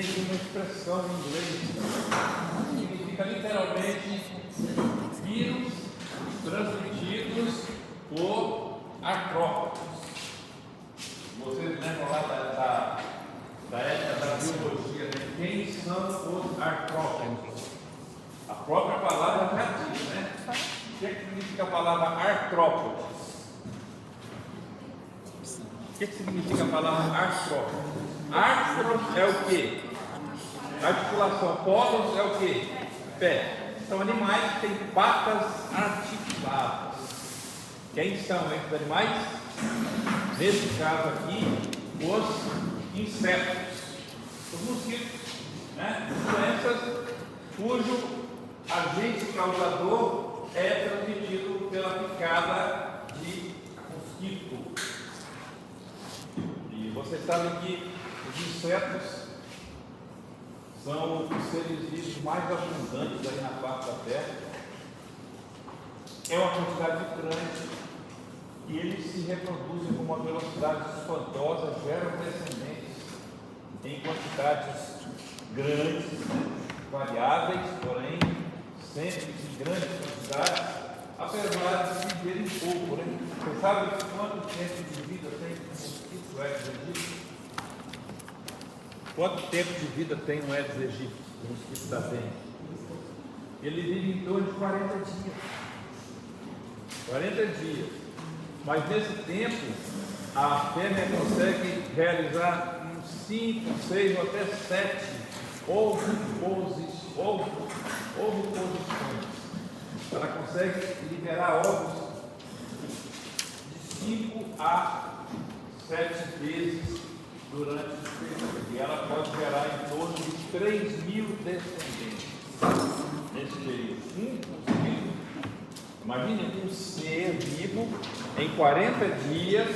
de uma expressão em inglês, que significa literalmente vírus transmitidos por artrópodes. Vocês lembram lá da época da biologia, né? Quem são os artrópodes? A própria palavra já diz, né? O que significa a palavra artrópodes? O que significa a palavra artrópodes? Artros é o quê? Articulação. Podos é o quê? Pé. São animais que têm patas articuladas. Quem são esses animais? Nesse caso aqui, os insetos, os mosquitos, né? Doenças cujo agente causador é transmitido pela picada de mosquito. E vocês sabem que os insetos são os seres vivos mais abundantes aí na face da Terra. É uma quantidade grande e eles se reproduzem com uma velocidade espantosa, geram descendentes em quantidades grandes, variáveis, porém sempre em grandes quantidades, apesar de viverem pouco, né? Você sabe quanto tempo de vida tem um mosquito Aedes aegypti? Quanto tempo de vida tem um Aedes aegypti, o mosquito da dengue? Ele vive em torno de 40 dias. 40 dias. Mas nesse tempo, a fêmea consegue realizar uns 5, 6 ou até 7 ovoposições. Ela consegue liberar ovos de 5 a 7 vezes durante o período. E ela pode gerar em torno de 3.000 descendentes nesse período. Imagine um ser vivo em 40 dias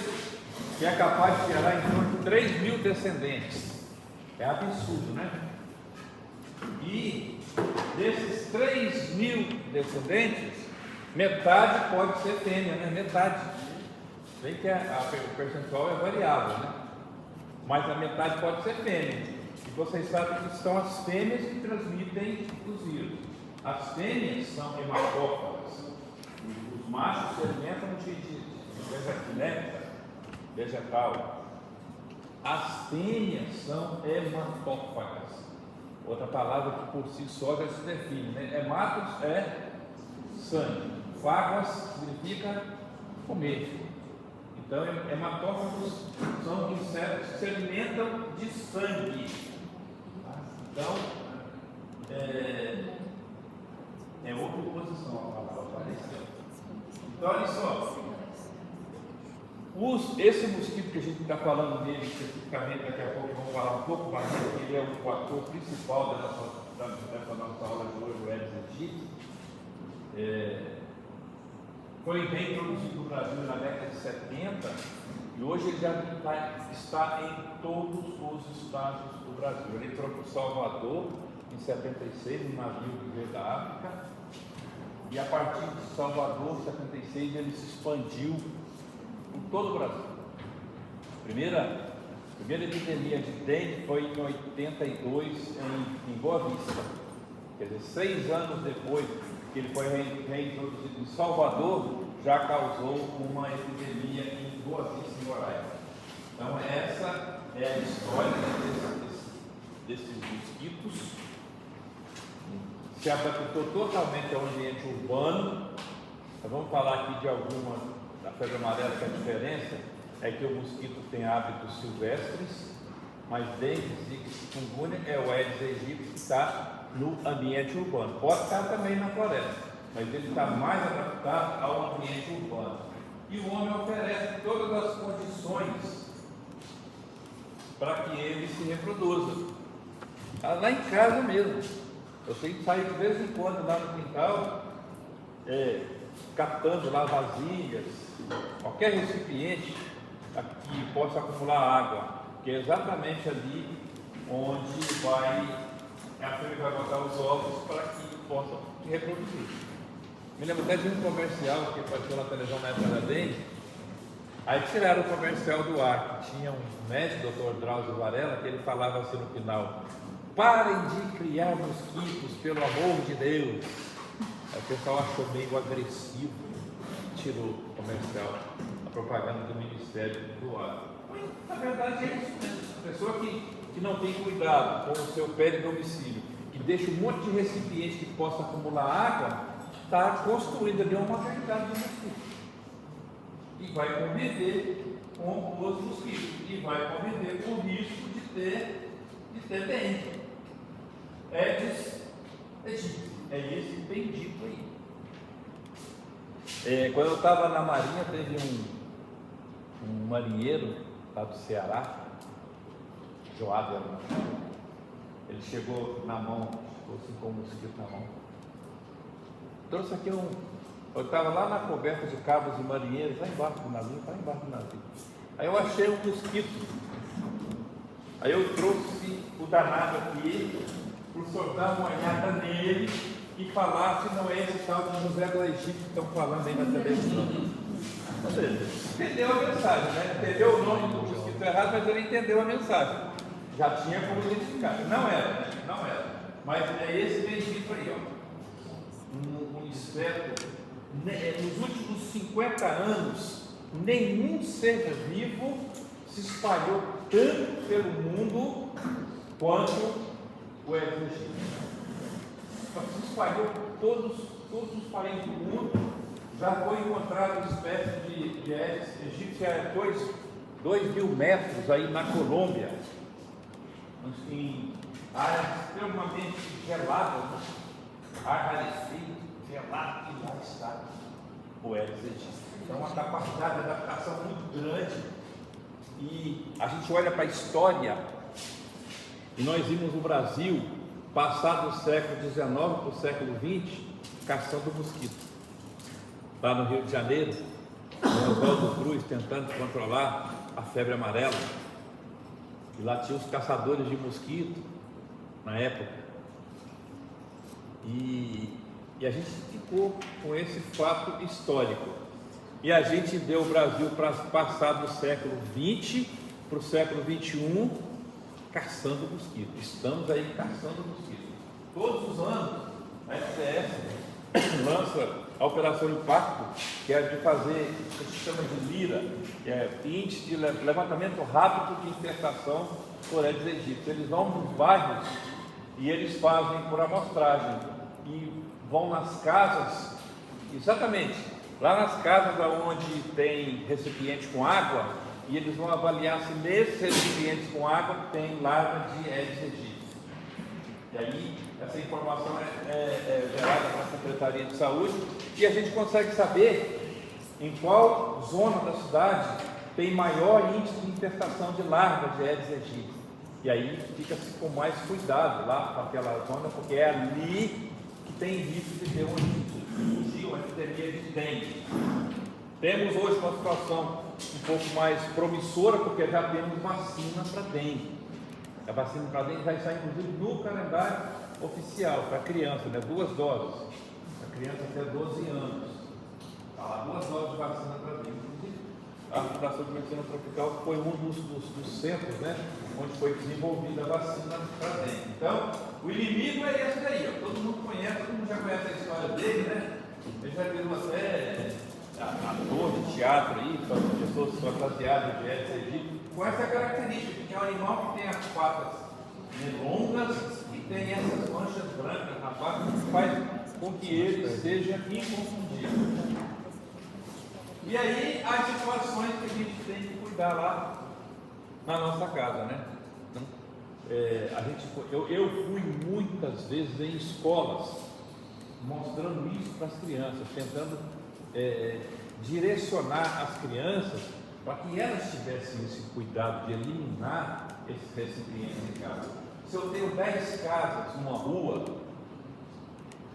que é capaz de gerar em torno de 3.000 descendentes. É absurdo, né? E desses 3.000 descendentes, metade pode ser fêmea, né? Metade. Bem que o percentual é variável, né? Mas a metade pode ser fêmea. E vocês sabem que são as fêmeas que transmitem os vírus. As fêmeas são hematófagas. Os machos se alimentam de vegetal. As fêmeas são hematófagas. Outra palavra que por si só já se define, né? Hematos é sangue. Fagas significa comer. Então, hematófagos são insetos que se alimentam de sangue. Então, é outra posição a palavra apareceu. Então, olha só. Esse mosquito que a gente está falando dele especificamente, daqui a pouco vamos falar um pouco mais, porque ele é o ator principal dessa nossa aula de hoje, o Aedes aegypti. Foi bem introduzido no Brasil na década de 70 e hoje ele já está em todos os estados do Brasil. Ele entrou para Salvador em 76, num navio que veio da África, e a partir de Salvador, em 76, ele se expandiu por todo o Brasil. A primeira epidemia de dengue foi em 82 em Boa Vista. Quer dizer, 6 anos depois que ele foi reintroduzido em Salvador, já causou uma epidemia em Boa Vista, em Roraima. Então essa é a história desses mosquitos. Se adaptou totalmente ao ambiente urbano. Nós vamos falar aqui de alguma da febre amarela, que a diferença é que o mosquito tem hábitos silvestres, mas dengue, zika, chikungunya é o Aedes aegypti que está no ambiente urbano. Pode estar também na floresta, mas ele está mais adaptado ao ambiente urbano. E o homem oferece todas as condições para que ele se reproduza. Lá em casa mesmo. Eu tenho que sair de vez em quando lá no quintal, catando lá vasilhas, qualquer recipiente que possa acumular água, que é exatamente ali onde a fêmea vai botar os ovos para que possa se reproduzir. Me lembro até de um comercial que passou na televisão na época da dengue. Aí tiraram o comercial do ar, que tinha um médico, Dr. Drauzio Varela, que ele falava assim no final: parem de criar mosquitos, pelo amor de Deus. Aí o pessoal achou meio agressivo, tirou o comercial, a propaganda do Ministério do Ar. Na verdade é isso mesmo. A pessoa que não tem cuidado com o seu pé de domicílio e deixa um monte de recipiente que possa acumular água, está construindo ali uma maternidade de mosquitos. E vai conviver com os mosquitos. E vai conviver com o risco de ter dengue. Aedes aegypti. É esse bendito aí. Quando eu estava na Marinha, teve um marinheiro lá do Ceará, Joab era o nome. Ele chegou na mão, ficou assim com o mosquito na mão. Trouxe aqui eu estava lá na coberta de cabos e marinheiros, lá embaixo do navio, Aí eu achei um mosquito. Aí eu trouxe o danado aqui, para o senhor dar uma olhada nele e falar se não é esse tal do José do Egito que estão falando aí na televisão. Ou seja, entendeu a mensagem, né? Entendeu o nome do mosquito errado, mas ele entendeu a mensagem. Já tinha como identificar. Não era, né? Não era. Mas é esse bendito aí, ó. Um inseto. Nos últimos 50 anos, nenhum ser vivo se espalhou tanto pelo mundo quanto o Aedes aegypti. Se espalhou por todos os países do mundo. Já foi encontrado uma espécie de Aedes aegypti a 2.000 metros aí na Colômbia, em áreas extremamente geladas, né? Ar rarefeito, gelado, e lá está o Aedes aegypti. É uma capacidade de adaptação muito grande. E a gente olha para a história e nós vimos o Brasil passar do século XIX para o século XX caçando mosquito. Lá no Rio de Janeiro, o Oswaldo Cruz tentando controlar a febre amarela. E lá tinha os caçadores de mosquito na época. E a gente ficou com esse fato histórico. E a gente deu o Brasil para passar do século XX para o século XXI caçando mosquito. Estamos aí caçando mosquito. Todos os anos a FCS lança a Operação Impacto, que é de fazer o que se chama de LIRA, que é índice de levantamento rápido de infestação por Aedes aegypti. Eles vão nos bairros e eles fazem por amostragem e vão nas casas, exatamente, lá nas casas onde tem recipiente com água, e eles vão avaliar se nesses recipientes com água tem larva de Aedes aegypti. E aí, essa informação é gerada para a Secretaria de Saúde e a gente consegue saber em qual zona da cidade tem maior índice de infestação de larvas de Aedes aegypti. E aí fica-se com mais cuidado lá para aquela zona, porque é ali que tem risco de ter uma epidemia de dengue. Temos hoje uma situação um pouco mais promissora, porque já temos vacina para dengue. A vacina para dengue vai estar inclusive no calendário oficial para criança, né? 2 doses. Para criança até 12 anos. Está lá, 2 doses de vacina para dengue. A Fundação de Medicina Tropical foi um dos centros, né, onde foi desenvolvida a vacina para dengue. Então, o inimigo é esse daí, ó. Todo mundo conhece, todo mundo já conhece a história dele, né? Ele já virou até ator de teatro aí, pessoas fantasiadas de Aedes aegypti, com essa característica, que é um animal que tem as patas longas e tem essas manchas brancas na pata, que faz com que ele seja inconfundível. E aí, as situações que a gente tem que cuidar lá na nossa casa, né? Então, eu fui muitas vezes em escolas mostrando isso para as crianças, tentando direcionar as crianças para que elas tivessem esse cuidado de eliminar esses recipientes de casa. Se eu tenho 10 casas numa rua,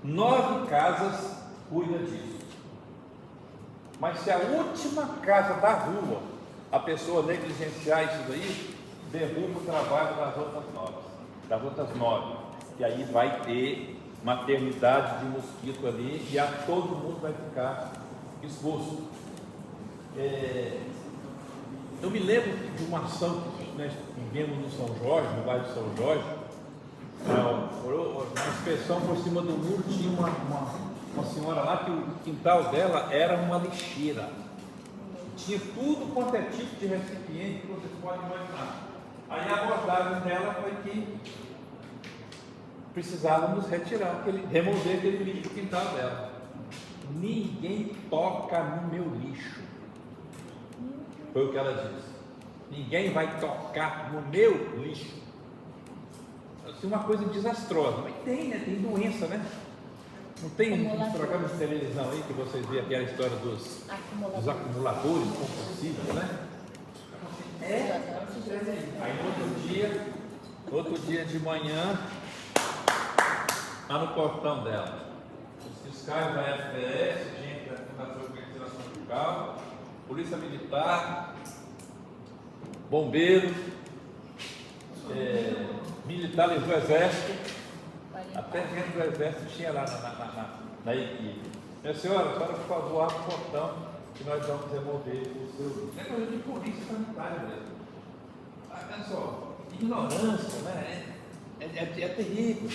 9 casas cuidam disso. Mas se a última casa da rua a pessoa negligenciar isso daí, derruba o trabalho das outras 9. E aí vai ter maternidade de mosquito ali e todo mundo vai ficar exposto. Eu me lembro de uma ação que nós vivemos no São Jorge, no bairro de São Jorge, Na inspeção por cima do muro tinha uma senhora lá que o quintal dela era uma lixeira. Tinha tudo quanto é tipo de recipiente que vocês podem imaginar. Aí a abordagem dela foi que precisávamos remover aquele lixo do quintal dela. Ninguém toca no meu lixo. Foi o que ela disse. Ninguém vai tocar no meu lixo. Assim, uma coisa desastrosa. Mas tem, né? Tem doença, né? Não tem uns programas de televisão aí que vocês veem aquela história dos acumuladores compulsivos, né? Aí no outro dia de manhã, lá no portão dela, os fiscais da FPS, gente da Fundação de Recuperação Sindical, Polícia Militar, bombeiros, militares do Exército, até gente do Exército tinha lá na equipe. Minha senhora, por favor, abra o portão que nós vamos remover o seu. É coisa de polícia sanitária mesmo. Olha só, ignorância, né? É terrível.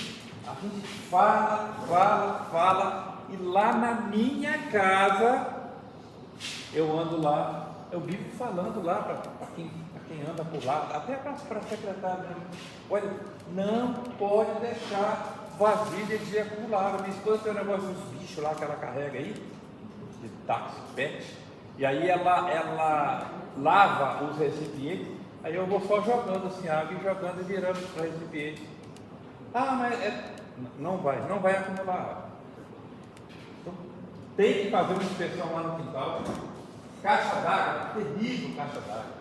A gente fala, e lá na minha casa, eu ando lá, eu vivo falando lá para quem anda por lá, até para a secretária. Olha, não pode deixar vasilha de acumulável. Minha esposa tem um negócio dos bichos lá que ela carrega aí, de táxi, pet, e aí ela lava os recipientes, aí eu vou só jogando assim água e jogando e virando para recipiente. Mas não vai acumular água. Então, tem que fazer uma inspeção lá no quintal. Caixa d'água, terrível caixa d'água.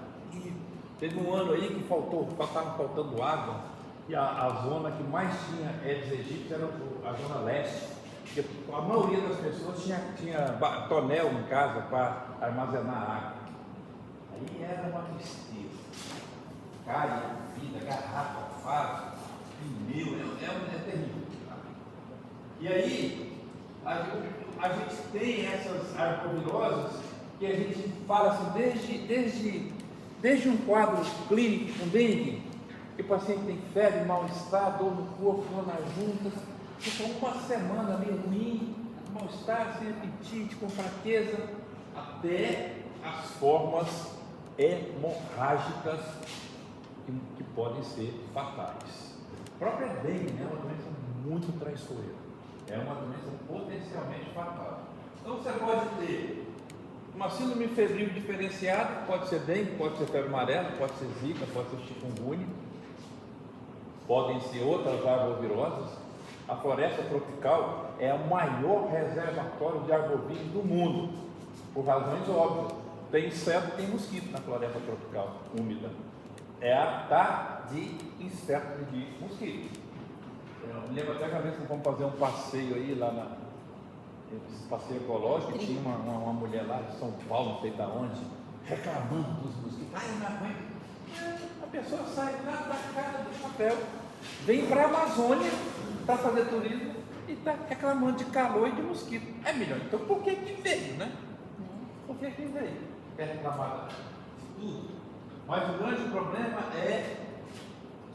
Teve um ano aí que estava faltando água, e a zona que mais tinha Aedes aegypti era a zona leste, porque a maioria das pessoas tinha tonel em casa para armazenar água. Aí era uma tristeza. Calha, vida, garrafa, vaso, pneu, é terrível. E aí, a gente tem essas arboviroses que a gente fala assim, desde um quadro clínico com dengue, que o paciente tem febre, mal-estar, dor no corpo, dor nas juntas, fica uma semana meio ruim, mal-estar, sem apetite, com fraqueza, até as formas hemorrágicas que podem ser fatais. A própria dengue é uma doença muito traiçoeira, é uma doença potencialmente fatal. Então você pode ter uma síndrome febril diferenciada, pode ser dengue, pode ser febre amarela, pode ser zika, pode ser chikungunya, podem ser outras arboviroses. A floresta tropical é o maior reservatório de arbovídeos do mundo, por razões óbvias. Tem inseto, tem mosquito na floresta tropical úmida. É a de inseto de mosquito. Eu me lembro até que a vez que fomos fazer um passeio aí lá esse passeio ecológico, tinha uma mulher lá de São Paulo, não sei de onde, reclamando dos mosquitos. Não aguento. A pessoa sai lá da cara do chapéu, vem para a Amazônia para fazer turismo e está reclamando de calor e de mosquito. É melhor, então por que veio, né? Por que veio? É reclamar de tudo. Mas o grande problema é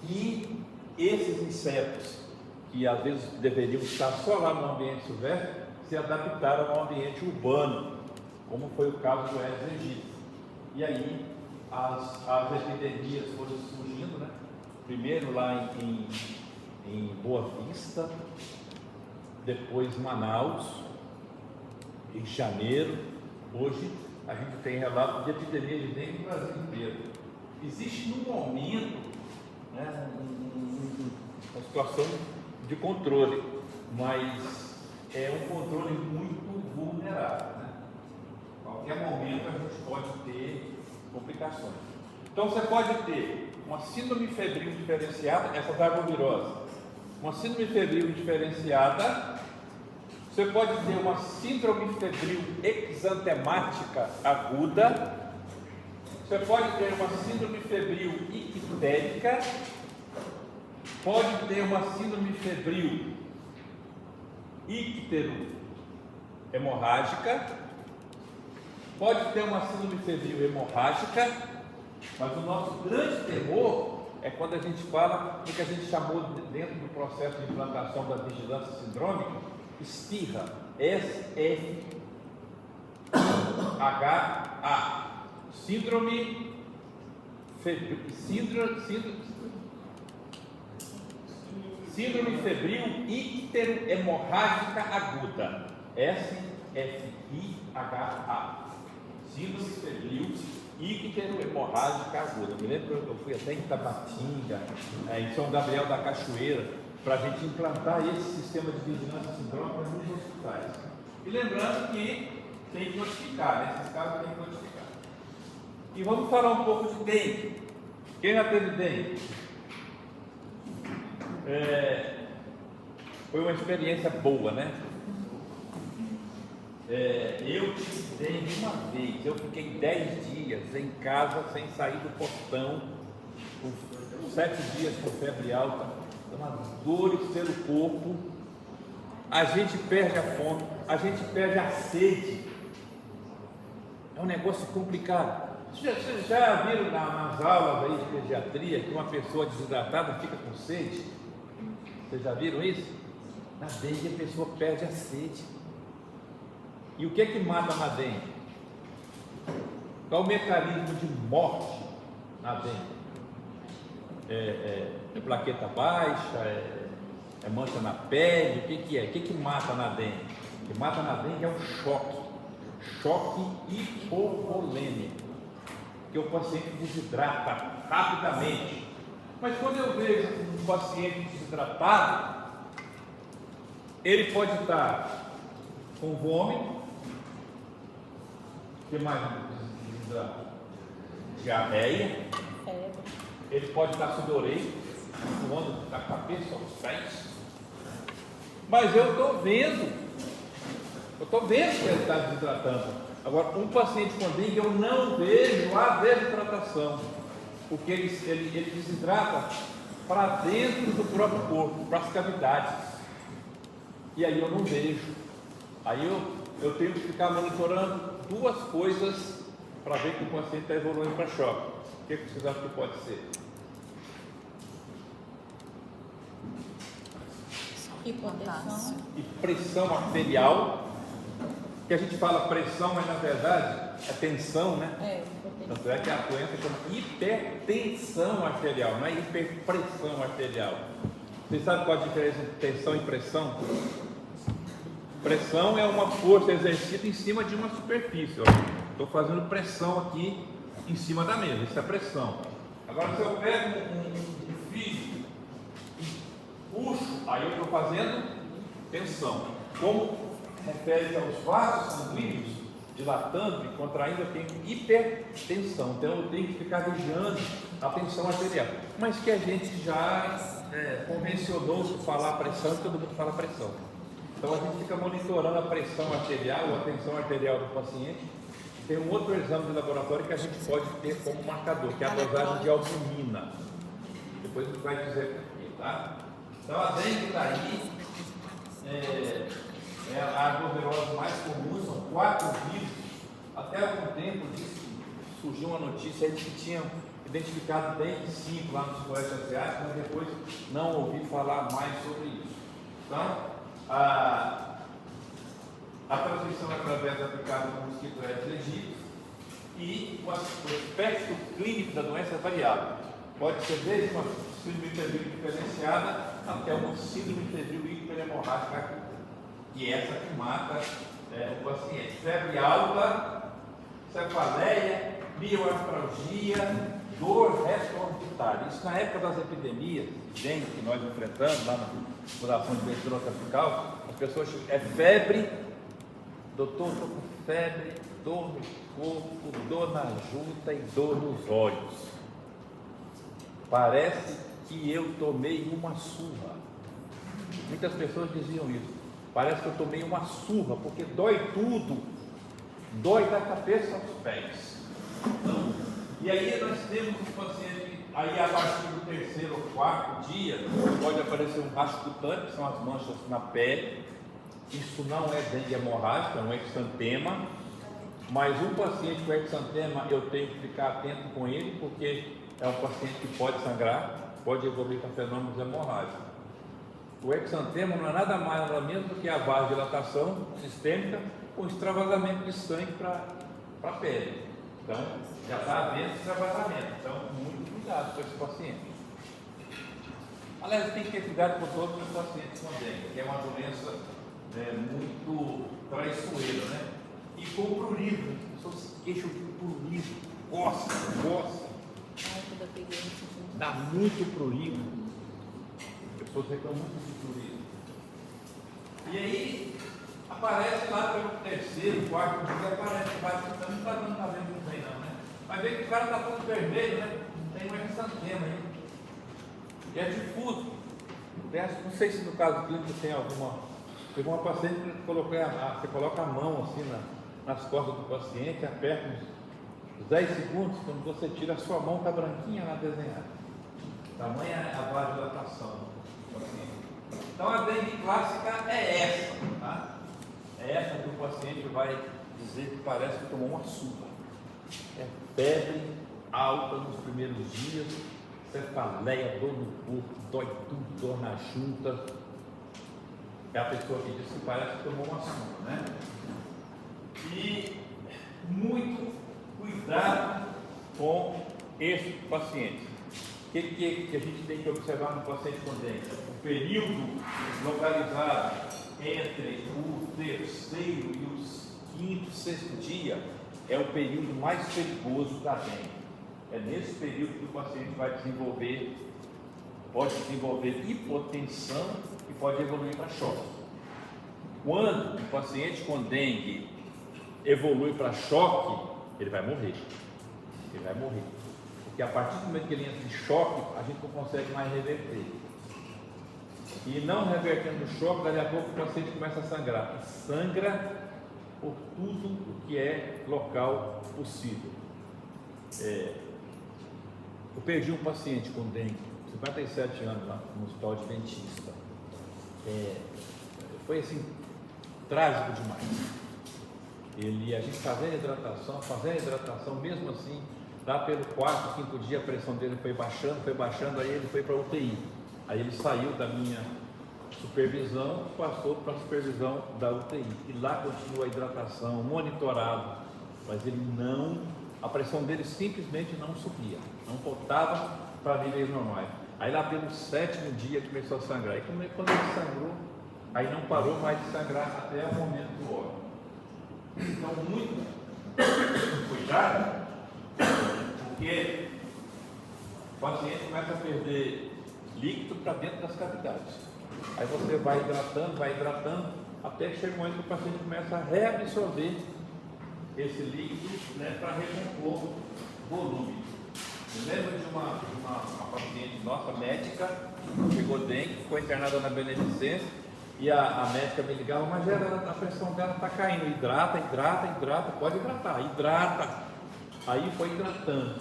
que esses insetos, que às vezes deveriam estar só lá no ambiente silvestre, se adaptaram ao ambiente urbano, como foi o caso do Aedes aegypti. E aí as epidemias foram surgindo, né? Primeiro lá em Boa Vista, depois Manaus, em janeiro. Hoje a gente tem relato de epidemia de dengue no Brasil inteiro. Existe no momento, né, uma situação de controle, mas é um controle muito vulnerável, né? A qualquer momento a gente pode ter complicações. Então você pode ter uma síndrome febril diferenciada, essas arboviroses, uma síndrome febril diferenciada. Você pode ter uma síndrome febril exantemática aguda. Você pode ter uma síndrome febril ictérica. Pode ter uma síndrome febril ictero-hemorrágica. Pode ter uma síndrome febril hemorrágica. Mas o nosso grande terror é quando a gente fala do que a gente chamou dentro do processo de implantação da vigilância sindrômica, SFIRA, S-F-H-A, síndrome febril icterohemorrágica aguda, S-F-I-H-A, síndrome febril icterohemorrágica aguda. Me lembro que eu fui até em Tabatinga, em São Gabriel da Cachoeira, para a gente implantar esse sistema de vigilância sindrômica nos hospitais. E lembrando que tem que notificar, nesses casos tem que notificar. E vamos falar um pouco de dengue. Quem já teve dengue? Foi uma experiência boa, né? Eu tive dengue uma vez. Eu fiquei 10 dias em casa sem sair do portão, com 7 dias com febre alta, umas dores pelo corpo. A gente perde a fome, a gente perde a sede. É um negócio complicado. Vocês já viram nas aulas aí de pediatria que uma pessoa desidratada fica com sede? Vocês já viram isso? Na dengue a pessoa perde a sede. E o que é que mata na dengue? Qual o mecanismo de morte na dengue? É plaqueta baixa? É mancha na pele? O que é? O que mata na dengue? O que mata na dengue é o choque hipovolêmico, que o paciente desidrata rapidamente. Mas quando eu vejo um paciente desidratado, ele pode estar com vômito, que mais desidrata? Diarreia, ele pode estar sudorento, suando da cabeça aos pés, mas eu estou vendo que ele está desidratando. Agora, um paciente com dengue, eu não vejo a desidratação, porque ele desidrata para dentro do próprio corpo, para as cavidades, e aí eu não vejo. Aí eu tenho que ficar monitorando duas coisas para ver que o paciente está evoluindo para choque. O que vocês acham que pode ser? Hipotenso. E pressão arterial, que a gente fala pressão, mas na verdade é tensão, né? Tanto é que a doença chama hipertensão arterial, não é hiperpressão arterial. Vocês sabem qual a diferença entre tensão e pressão? Pressão é uma força exercida em cima de uma superfície. Estou fazendo pressão aqui em cima da mesa, isso é pressão. Agora, se eu pego um fio e puxo, aí eu estou fazendo tensão. Como refere aos vasos sanguíneos dilatando e contraindo, eu tenho hipertensão. Então eu tenho que ficar vigiando a tensão arterial. Mas que a gente já convencionou se falar pressão, todo mundo fala pressão. Então a gente fica monitorando a pressão arterial, a tensão arterial do paciente. Tem um outro exame de laboratório que a gente pode ter como marcador, que é a dosagem de albumina. Depois a gente vai dizer aqui, tá? Então a dengue está aí. É a arbovirose mais comum, são 4 vírus. Até algum tempo surgiu uma notícia aí de que tinham identificado dengue 5 lá no Sudeste Asiático, mas depois não ouvi falar mais sobre isso. Então, a transmissão através da picada do mosquito Aedes aegypti, e o aspecto clínico da doença é variável. Pode ser desde uma síndrome febril diferenciada até uma síndrome febril hiperhemorrágica aguda. E essa que mata o paciente. Febre alta, cefaleia, mioartralgia, dor retroorbitária. Isso na época das epidemias de dengue que nós enfrentamos lá na Fundação de Medicina Tropical, as pessoas febre, doutor, estou com febre, dor no corpo, dor na junta e dor nos olhos. Parece que eu tomei uma surra. Muitas pessoas diziam isso. Parece que eu tomei uma surra, porque dói tudo, dói da cabeça aos pés. E aí nós temos um paciente, aí a partir do 3º ou 4º dia, pode aparecer um rastro cutâneo, que são as manchas na pele. Isso não é dengue hemorrágica, é um exantema, mas um paciente com exantema eu tenho que ficar atento com ele, porque é um paciente que pode sangrar, pode evoluir para fenômenos hemorrágicos. O exantema não é nada mais nada menos do que a vasodilatação sistêmica com extravasamento de sangue para a pele. Então, já está havendo extravasamento. Então, muito cuidado com esse paciente. Aliás, tem que ter cuidado com todos os pacientes com dengue, que é uma doença muito traiçoeira, né? E com o prurido, as pessoas se queixam de prurido, coça. Dá muito prurido. As pessoas reclamam muito de prurido. E aí, aparece lá pelo terceiro, quarto dia, aparece, não está dando para ver muito bem não, né? Mas vê que o cara está todo vermelho, né? Tem um exantema aí. E é difuso. Não sei se no caso clínico tem alguma. Teve uma paciente que você coloca a mão assim nas costas do paciente, aperta uns 10 segundos, quando você tira a sua mão, está branquinha lá desenhada. Tamanha é a vasodilatação. Então a dengue clássica é essa, tá? É essa que o paciente vai dizer que parece que tomou uma surra. É febre alta nos primeiros dias, cefaleia, dor no corpo, dói tudo, dor na junta. É a pessoa que diz que parece que tomou uma surra, né? E muito cuidado com esse paciente. O que a gente tem que observar no paciente com dengue? O período localizado entre o terceiro e o quinto, sexto dia é o período mais perigoso da dengue. É nesse período que o paciente pode desenvolver hipotensão e pode evoluir para choque. Quando o paciente com dengue evolui para choque, ele vai morrer. Ele vai morrer. Porque a partir do momento que ele entra em choque, a gente não consegue mais reverter. E não revertendo o choque, daqui a pouco o paciente começa a sangrar. E sangra por tudo o que é local possível. Eu perdi um paciente com dengue, 57 anos lá no hospital de dentista. Foi assim, trágico demais. A gente fazendo hidratação, mesmo assim, lá pelo quarto, quinto dia, a pressão dele foi baixando, aí ele foi para a UTI. Aí ele saiu da minha supervisão, passou para a supervisão da UTI. E lá continua a hidratação, monitorado, mas a pressão dele simplesmente não subia, não voltava para níveis normais. Aí lá pelo sétimo dia começou a sangrar. E quando ele sangrou, aí não parou mais de sangrar até o momento do óbito. Então, muito cuidado, porque o paciente começa a perder líquido para dentro das cavidades. Aí você vai hidratando, até que chega um momento que o paciente começa a reabsorver esse líquido, né, para recompor volume. Eu lembro de uma paciente nossa, médica, pegou dengue, ficou internada na Beneficência, e a médica me ligava, mas a pressão dela está caindo, hidrata, pode hidratar, hidrata. Aí foi hidratando.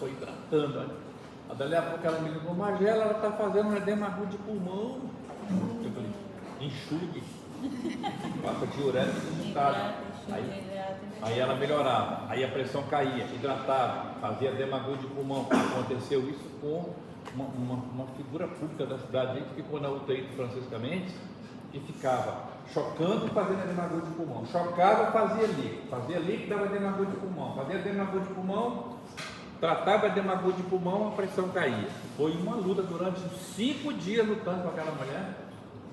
Daí a pouco ela me ligou, Magela, ela está fazendo um edema agudo de pulmão. Eu falei, enxugue, passa diurético digitado. Aí ela melhorava, aí a pressão caía, hidratava, fazia edema agudo de pulmão. Aconteceu isso com uma figura pública da cidade, que ficou na UTI do Francisca Mendes e ficava chocando e fazendo edema agudo de pulmão. Chocava, fazia líquido, dava edema agudo de pulmão, fazia edema agudo de pulmão, tratava edema agudo de pulmão, a pressão caía. Foi uma luta durante 5 dias lutando com aquela mulher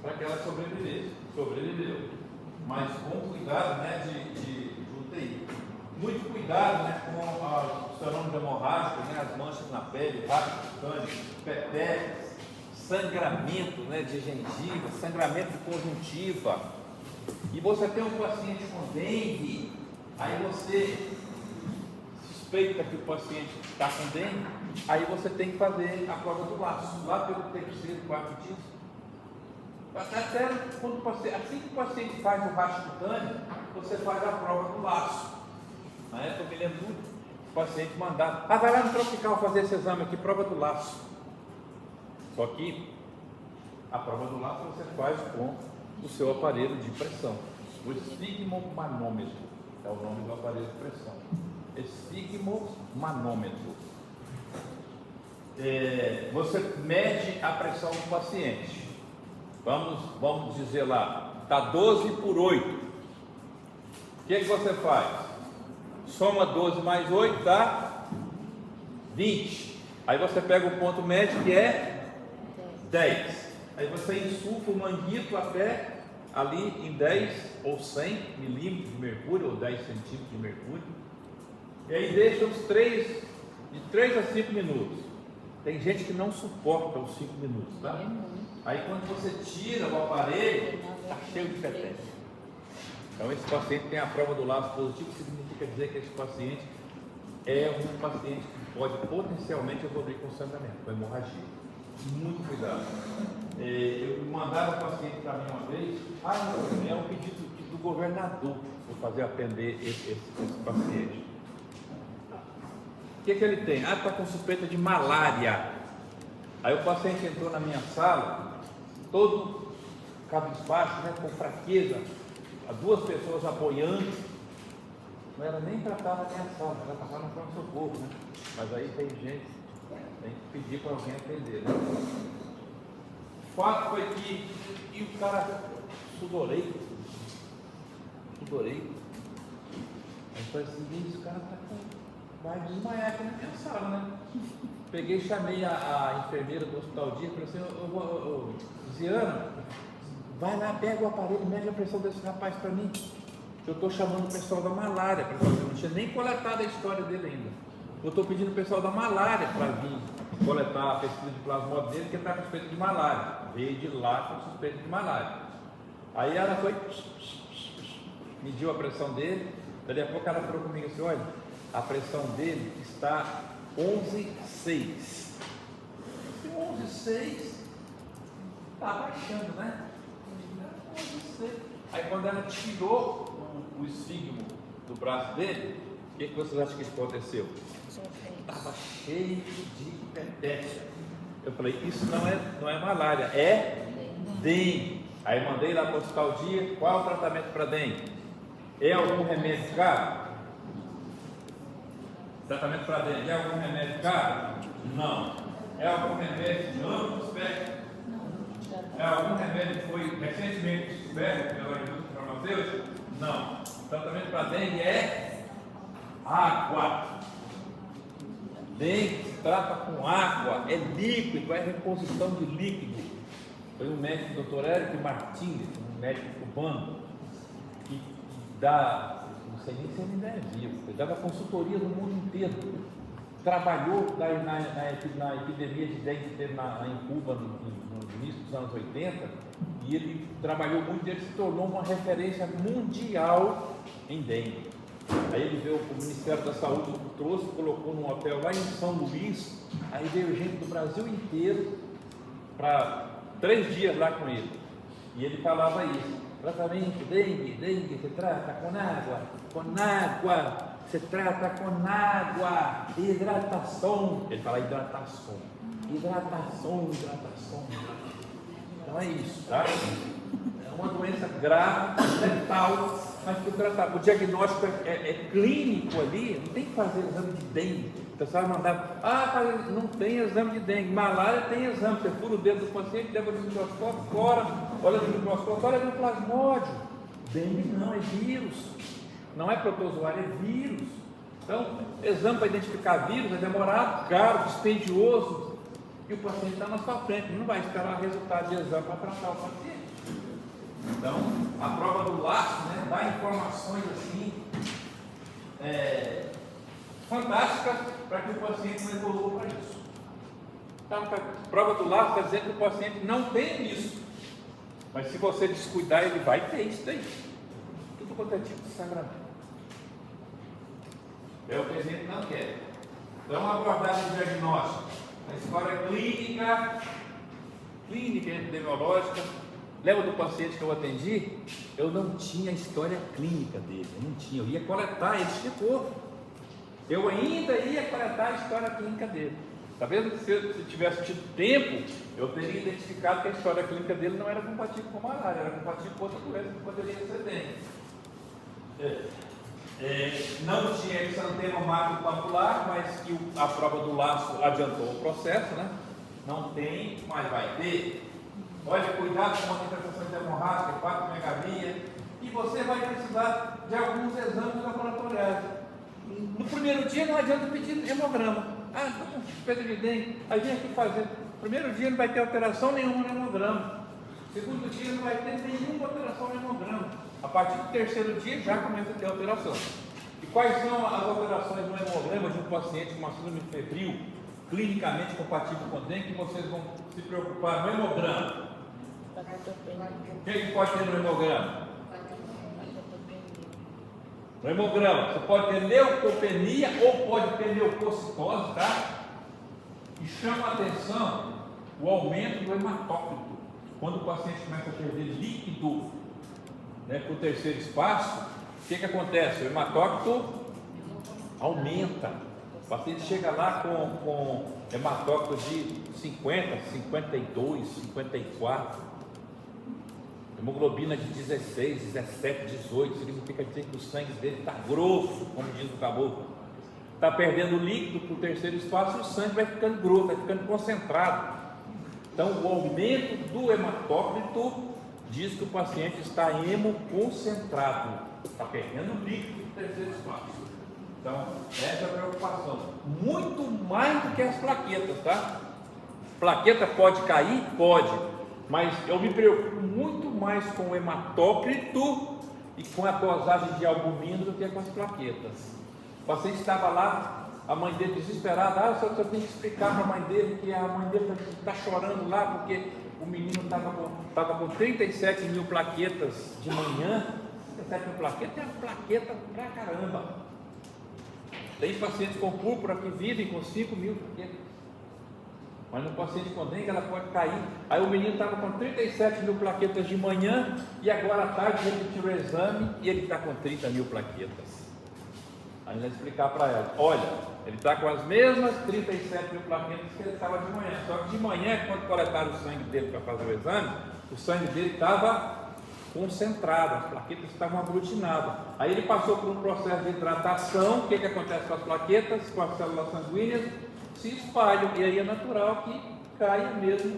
para que ela sobrevivesse. Sobreviveu, mas com cuidado, né, de UTI. Muito cuidado, né, com os fenômenos hemorrágicos, né, as manchas na pele, rasgos cutâneos, petetes, sangramento, né, de gengiva, sangramento de conjuntiva. E você tem um paciente com dengue, aí você suspeita que o paciente está com dengue, aí você tem que fazer a prova do laço, lá pelo terceiro, quarto dia. Até quando assim que o paciente faz o rastro cutâneo, você faz a prova do laço. Na época eu me lembro muito, o paciente mandava, vai lá no Tropical fazer esse exame aqui, prova do laço. Só que a prova do laço você faz com o seu aparelho de pressão, o esfigmomanômetro, é o nome do aparelho de pressão. Esfigmomanômetro. você mede a pressão do paciente. Vamos dizer lá, está 12 por 8. O que você faz? Soma 12 mais 8 dá 20. Aí você pega o ponto médio que é 10. Aí você insufla o manguito até ali em 10 ou 100 milímetros de mercúrio ou 10 centímetros de mercúrio. E aí deixa de 3 a 5 minutos. Tem gente que não suporta os 5 minutos, tá? Aí quando você tira o aparelho, está cheio de peteca. Então esse paciente tem a prova do laço positivo, significa dizer que esse paciente é um paciente que pode potencialmente evoluir com sangramento, com hemorragia. Muito cuidado. Eu mandava o paciente para mim uma vez, é um pedido do governador para fazer atender esse paciente. O que ele tem? Está com suspeita de malária. Aí o paciente entrou na minha sala, todo cabisbaixo, né, com fraqueza, duas pessoas apoiando. Não era nem para estar na minha sala, era para estar no pronto-socorro, né? Mas aí tem gente, tem que pedir para alguém atender, né? O fato foi que o cara sudorei. Aí eu falei assim, esse cara vai desmaiar aqui na minha sala, né? Peguei, chamei a enfermeira do hospital dia, falei assim, Ziana, vai lá, pega o aparelho, mede a pressão desse rapaz para mim. Eu estou chamando o pessoal da malária para fazer, não tinha nem coletado a história dele ainda. Eu estou pedindo o pessoal da malária para vir coletar a pesquisa de plasmódio dele, que está com suspeita de malária. Veio de lá com suspeita de malária. Aí ela foi, mediu a pressão dele, daí a pouco ela falou comigo assim, olha, a pressão dele está 11,6. 11,6 está baixando, né? 11,6. Aí quando ela tirou o esfígmo do braço dele, o que vocês acham que aconteceu? Estava cheio de peteca. Eu falei, isso não é malária, é dengue. Aí mandei lá para o hospital dia, qual é o tratamento para dengue? É algum remédio caro? Tratamento para dengue, é algum remédio caro? Não. É algum remédio de amplo espectro? É algum remédio que foi recentemente descoberto pela indústria farmacêutica? Não. O tratamento para dengue é água. Dengue se trata com água, é líquido, é reposição de líquido. Foi um médico, Dr. Érico Martínez, um médico cubano, que dá, não sei nem se ele ainda é vivo, ele dava consultoria no mundo inteiro. Trabalhou na epidemia de dengue que teve em Cuba no início dos anos 80, e ele trabalhou muito e ele se tornou uma referência mundial em dengue. Aí ele veio, o Ministério da Saúde trouxe, colocou num hotel lá em São Luís, aí veio gente do Brasil inteiro para 3 dias lá com ele. E ele falava isso, tratamento, dengue, se trata com água, se trata com água, hidratação. Ele fala hidratação. Então é isso, tá? É uma doença grave, letal, mas que o diagnóstico é clínico ali, não tem que fazer exame de dengue. O pessoal vai mandar, não tem exame de dengue, malária tem exame, você fura o dedo do paciente, leva no microscópio, fora, olha no microscópio, olha no plasmódio. Dengue não, é vírus, não é protozoário, é vírus. Então, exame para identificar vírus é demorado, caro, dispendioso, e o paciente está na sua frente, não vai esperar resultado de exame para tratar o paciente. Então, a prova do laço, né, dá informações assim fantásticas para que o paciente não evolua para isso. Então, a prova do laço está dizendo que o paciente não tem isso, mas se você descuidar, ele vai ter isso daí. Tudo quanto é tipo de sangramento. É o que a gente não quer. Então, a abordagem diagnóstica, a história clínica e epidemiológica. Lembra do paciente que eu atendi? Eu não tinha a história clínica dele, eu ia coletar, ele chegou. Eu ainda ia coletar a história clínica dele. Está vendo que se eu tivesse tido tempo, eu teria identificado que a história clínica dele não era compatível com malária, era compatível com outra doença que poderia ser dengue. Não tinha exantema macropapular, mas que a prova do laço adiantou o processo, né? Não tem, mas vai ter. Olha, cuidado com a interpretação de hemorrágica, 4 megavia, e você vai precisar de alguns exames laboratoriais. No primeiro dia não adianta pedir hemograma. Pedro Vidente, aí vem aqui fazer. No primeiro dia não vai ter alteração nenhuma no hemograma. No segundo dia não vai ter nenhuma alteração no hemograma. A partir do terceiro dia já começa a ter alteração. E quais são as alterações no hemograma de um paciente com uma síndrome febril clinicamente compatível com dengue que vocês vão se preocupar no hemograma? O que pode ter no hemograma? No hemograma, você pode ter leucopenia ou pode ter leucocitose, tá? E chama a atenção o aumento do hematócrito. Quando o paciente começa a perder líquido, né, para o terceiro espaço, o que acontece? O hematócrito aumenta. O paciente chega lá com hematócrito de 50, 52, 54. Hemoglobina de 16, 17, 18, significa dizer que o sangue dele está grosso, como diz o caboclo. Está perdendo líquido para o terceiro espaço e o sangue vai ficando grosso, vai ficando concentrado. Então, o aumento do hematócrito diz que o paciente está hemoconcentrado, está perdendo líquido para o terceiro espaço. Então, essa é a preocupação. Muito mais do que as plaquetas, tá? Plaqueta pode cair? Pode. Mas eu me preocupo muito mais com o hematócrito e com a dosagem de albumina do que com as plaquetas. O paciente estava lá, a mãe dele desesperada, só tem que explicar para a mãe dele que a mãe dele está chorando lá porque o menino estava com 37 mil plaquetas de manhã. 37 mil plaquetas é uma plaqueta pra caramba. Tem pacientes com púrpura que vivem com 5 mil plaquetas. Mas no paciente com dengue ela pode cair. Aí o menino estava com 37 mil plaquetas de manhã e agora à tarde repetiu o exame e ele está com 30 mil plaquetas. Aí ele vai explicar para ela: olha, ele está com as mesmas 37 mil plaquetas que ele estava de manhã. Só que de manhã, quando coletaram o sangue dele para fazer o exame, o sangue dele estava concentrado, as plaquetas estavam aglutinadas. Aí ele passou por um processo de hidratação. O que acontece com as plaquetas, com as células sanguíneas? Se espalham, e aí é natural que caia mesmo,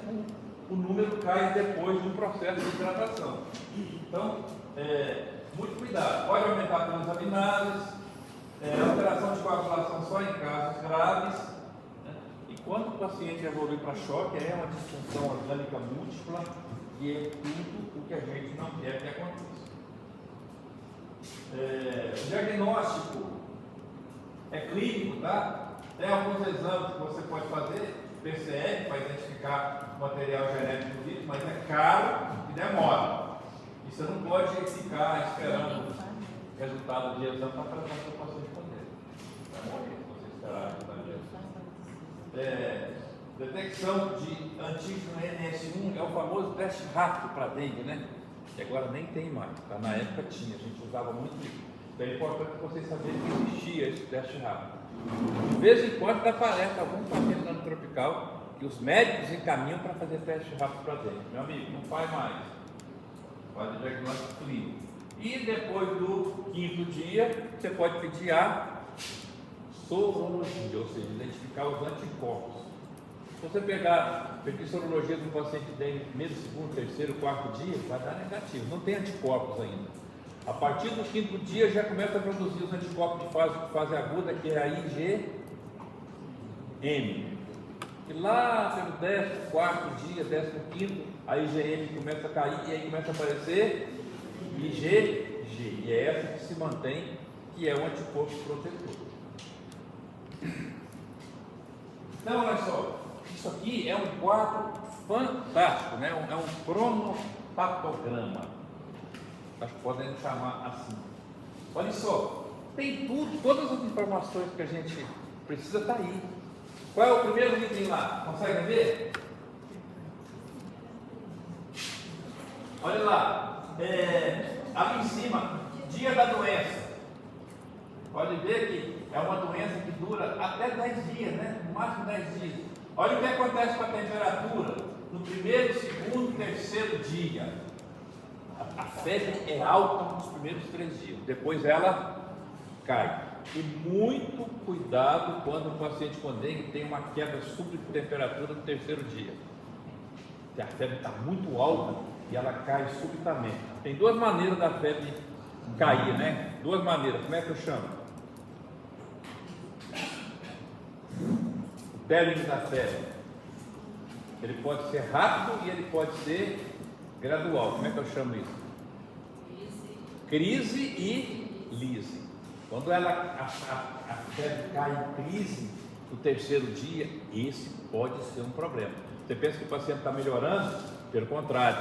o número cai depois de um processo de hidratação. Então, muito cuidado, pode aumentar transaminases, alteração de coagulação só em casos graves, né? E quando o paciente evolui para choque, é uma disfunção orgânica múltipla, que é tudo o que a gente não quer que aconteça. O diagnóstico é clínico, tá? Tem alguns exames que você pode fazer, PCR, para identificar o material genético do vírus, mas é caro e demora. E você não pode ficar esperando o resultado de exame para tratar o seu paciente com ele. Vai morrer se você esperar o resultado de exame. Detecção de antígeno NS1 é o famoso teste rápido para dengue, né? Que agora nem tem mais, tá? Na época tinha, a gente usava muito isso. Então é importante vocês saberem que existia esse teste rápido. De vez em quando aparece algum paciente no tropical que os médicos encaminham para fazer teste rápido para dengue. Meu amigo, não faz mais. Faz o diagnóstico clínico. E depois do 5º dia, você pode pedir a sorologia, ou seja, identificar os anticorpos. Se você pedir sorologia do paciente dengue no primeiro, segundo, terceiro, 4º dia, vai dar negativo, não tem anticorpos ainda. A partir do 5º dia já começa a produzir os anticorpos de fase aguda, que é a IgM. E lá pelo 14º dia, 15º, a IgM começa a cair e aí começa a aparecer IgG. E é essa que se mantém, que é o anticorpo protetor. Então, olha só, isso aqui é um quadro fantástico, né? É um cronopatograma. Acho que podem chamar assim. Olha só, tem tudo, todas as informações que a gente precisa estar aí. Qual é o primeiro item lá? Conseguem ver? Olha lá, ali em cima, dia da doença. Pode ver que é uma doença que dura até 10 dias, né? No máximo 10 dias. Olha o que acontece com a temperatura no primeiro, segundo, terceiro dia. A febre é alta nos primeiros 3 dias, depois ela cai. E muito cuidado quando o paciente com dengue tem uma queda súbita de temperatura no terceiro dia. Se a febre está muito alta e ela cai subitamente. Tem duas maneiras da febre cair, né? Duas maneiras. Como é que eu chamo? O término da febre. Ele pode ser rápido e ele pode ser gradual. Como é que eu chamo isso? Crise e lise. Quando a febre cai em crise no terceiro dia, esse pode ser um problema. Você pensa que o paciente está melhorando? Pelo contrário,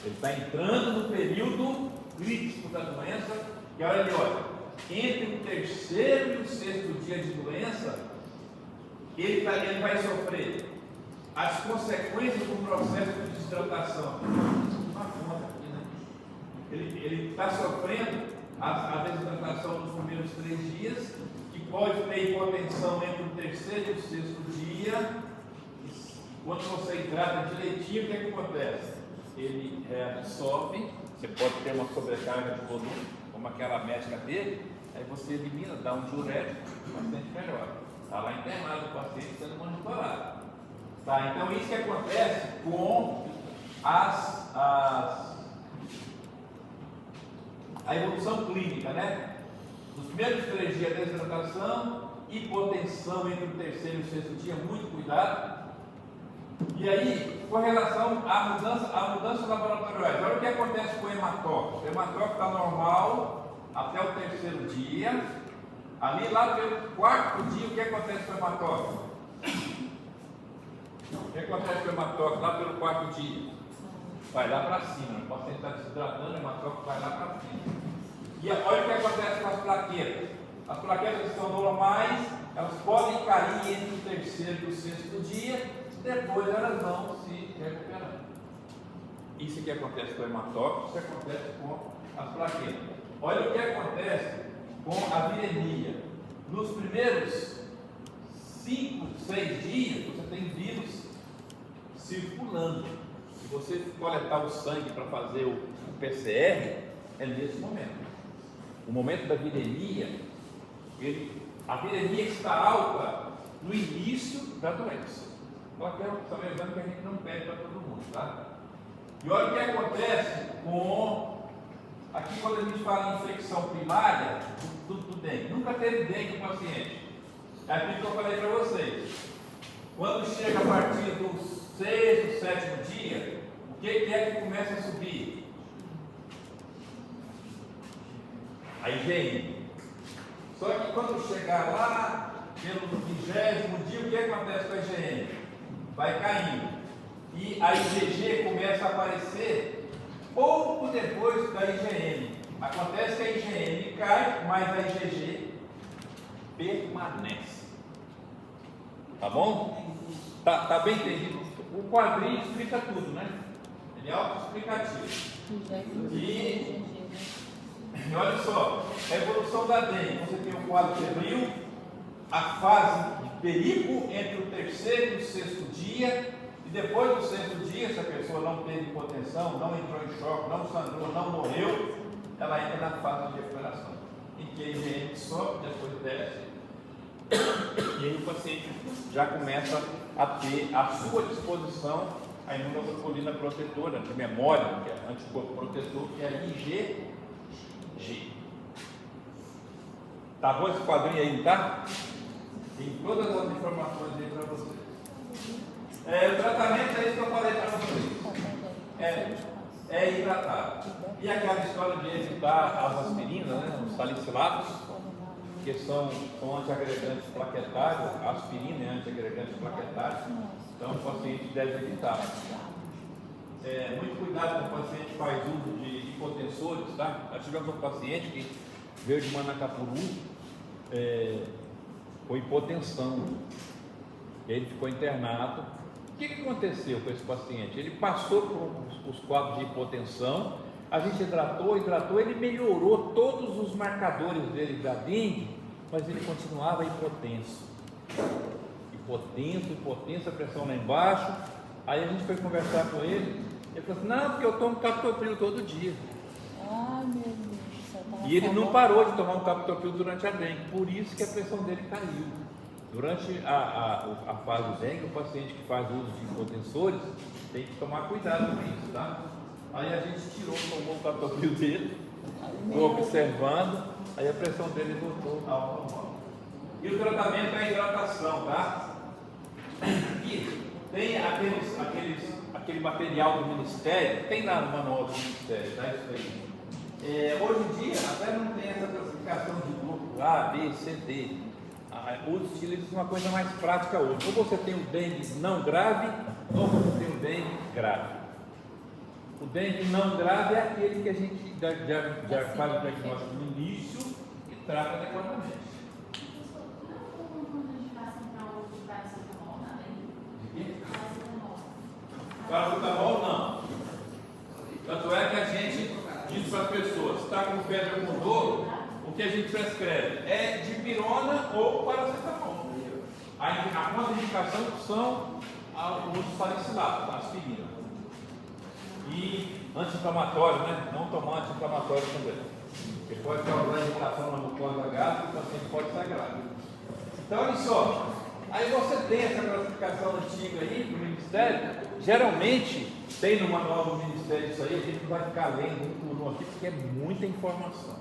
ele está entrando no período crítico da doença, e olha ali, olha, entre o terceiro e o sexto dia de doença, ele vai sofrer as consequências do processo de desidratação. Uma conta aqui, né? Ele está sofrendo a desidratação nos primeiros 3 dias, que pode ter hipotensão entre o terceiro e o sexto dia. Quando você hidrata direitinho, o que acontece? Ele reabsorve, você pode ter uma sobrecarga de volume, como aquela médica dele, aí você elimina, dá um diurético, o paciente melhora. Está lá internado o paciente sendo monitorado. Tá, então isso que acontece com a evolução clínica, né? Nos primeiros 3 dias, desidratação, hipotensão entre o terceiro e o sexto dia, muito cuidado. E aí, com relação à mudança laboratorial, olha o que acontece com o hematócrito. O hematócrito está normal até o terceiro dia. Ali, lá pelo 4º dia, o que acontece com o hematócrito? O que acontece com o hematócrito lá pelo 4º dia? Vai lá para cima. O paciente está desidratando, o hematócrito vai lá para cima. E olha o que acontece com as plaquetas. As plaquetas que são normais, elas podem cair entre o terceiro e o sexto dia. Depois elas vão se recuperando. Isso que acontece com o hematócrito, isso acontece com as plaquetas. Olha o que acontece com a viremia. Nos primeiros 5, 6 dias, você tem vírus circulando. Se você coletar o sangue para fazer o PCR, é nesse momento. O momento da viremia, a viremia está alta no início da doença. Só lembrando que a gente não pede para todo mundo, tá? E olha o que acontece aqui quando a gente fala em infecção primária do dengue. Nunca teve dengue no paciente. É aquilo que eu falei para vocês. Quando chega a partir do 6º, 7º dia, o que é que começa a subir? A IgM. Só que quando chegar lá, pelo 20º dia, o que acontece com a IgM? Vai caindo. E a IgG começa a aparecer pouco depois da IgM. Acontece que a IgM cai, mas a IgG permanece. Tá bom? Tá bem entendido? O quadrinho explica tudo, né? Ele é autoexplicativo. E olha só, a evolução da dengue. Você tem um quadro febril, a fase de perigo entre o terceiro e o sexto dia, e depois do sexto dia, se a pessoa não teve hipotensão, não entrou em choque, não sangrou, não morreu, ela entra na fase de recuperação, em que a IgM sobe, depois desce, e aí o paciente já começa a ter à sua disposição a imunoglobulina protetora, de memória, que é anticorpo protetor, que é a IgG. Tá bom esse quadrinho aí, tá? Tem todas as informações aí para vocês. O tratamento é isso que eu falei para vocês. É hidratar. E aquela história de evitar as aspirinas, né, os salicilatos, que são antiagregantes plaquetários. A aspirina é antiagregante plaquetário. Então o paciente deve evitar. Muito cuidado quando o paciente faz uso de hipotensores, tá? Nós tivemos um paciente que veio de Manacapuru com hipotensão. E ele ficou internado. O que aconteceu com esse paciente? Ele passou por os quadros de hipotensão, a gente hidratou, ele melhorou todos os marcadores dele da dengue, mas ele continuava hipotenso. Hipotenso, a pressão lá embaixo. Aí a gente foi conversar com ele falou assim, não, porque eu tomo captopril todo dia. Ai, meu Deus, E ele não parou de tomar um captopril durante a dengue, por isso que a pressão dele caiu. Durante a fase dengue, o paciente que faz uso de hipotensores tem que tomar cuidado com isso, tá? Aí a gente tomou o captopril dele, ficou observando, aí a pressão dele voltou ao normal. E o tratamento é a hidratação, tá? E tem aquele material do Ministério, tem lá no manual do Ministério, tá? Isso aí. Hoje em dia, até não tem essa classificação de grupo A, B, C, D. Os utilizam uma coisa mais prática hoje. Ou você tem o dengue não grave, ou você tem o dengue grave. O dengue não grave é aquele que a gente já faz o diagnóstico no início e trata adequadamente. Paracetamol não. Tanto é que a gente diz para as pessoas, se está com febre ou com dor, o que a gente prescreve é dipirona ou paracetamol. A contraindicação são os salicilatos, a aspirina. E anti-inflamatório, né? Não tomar anti-inflamatório também. Porque pode causar irritação na mucosa gástrica e o paciente pode estar grave. Então, olha só. Aí você tem essa classificação antiga aí do Ministério. Geralmente tem no manual do Ministério isso aí, a gente vai ficar lendo um por um aqui, porque é muita informação.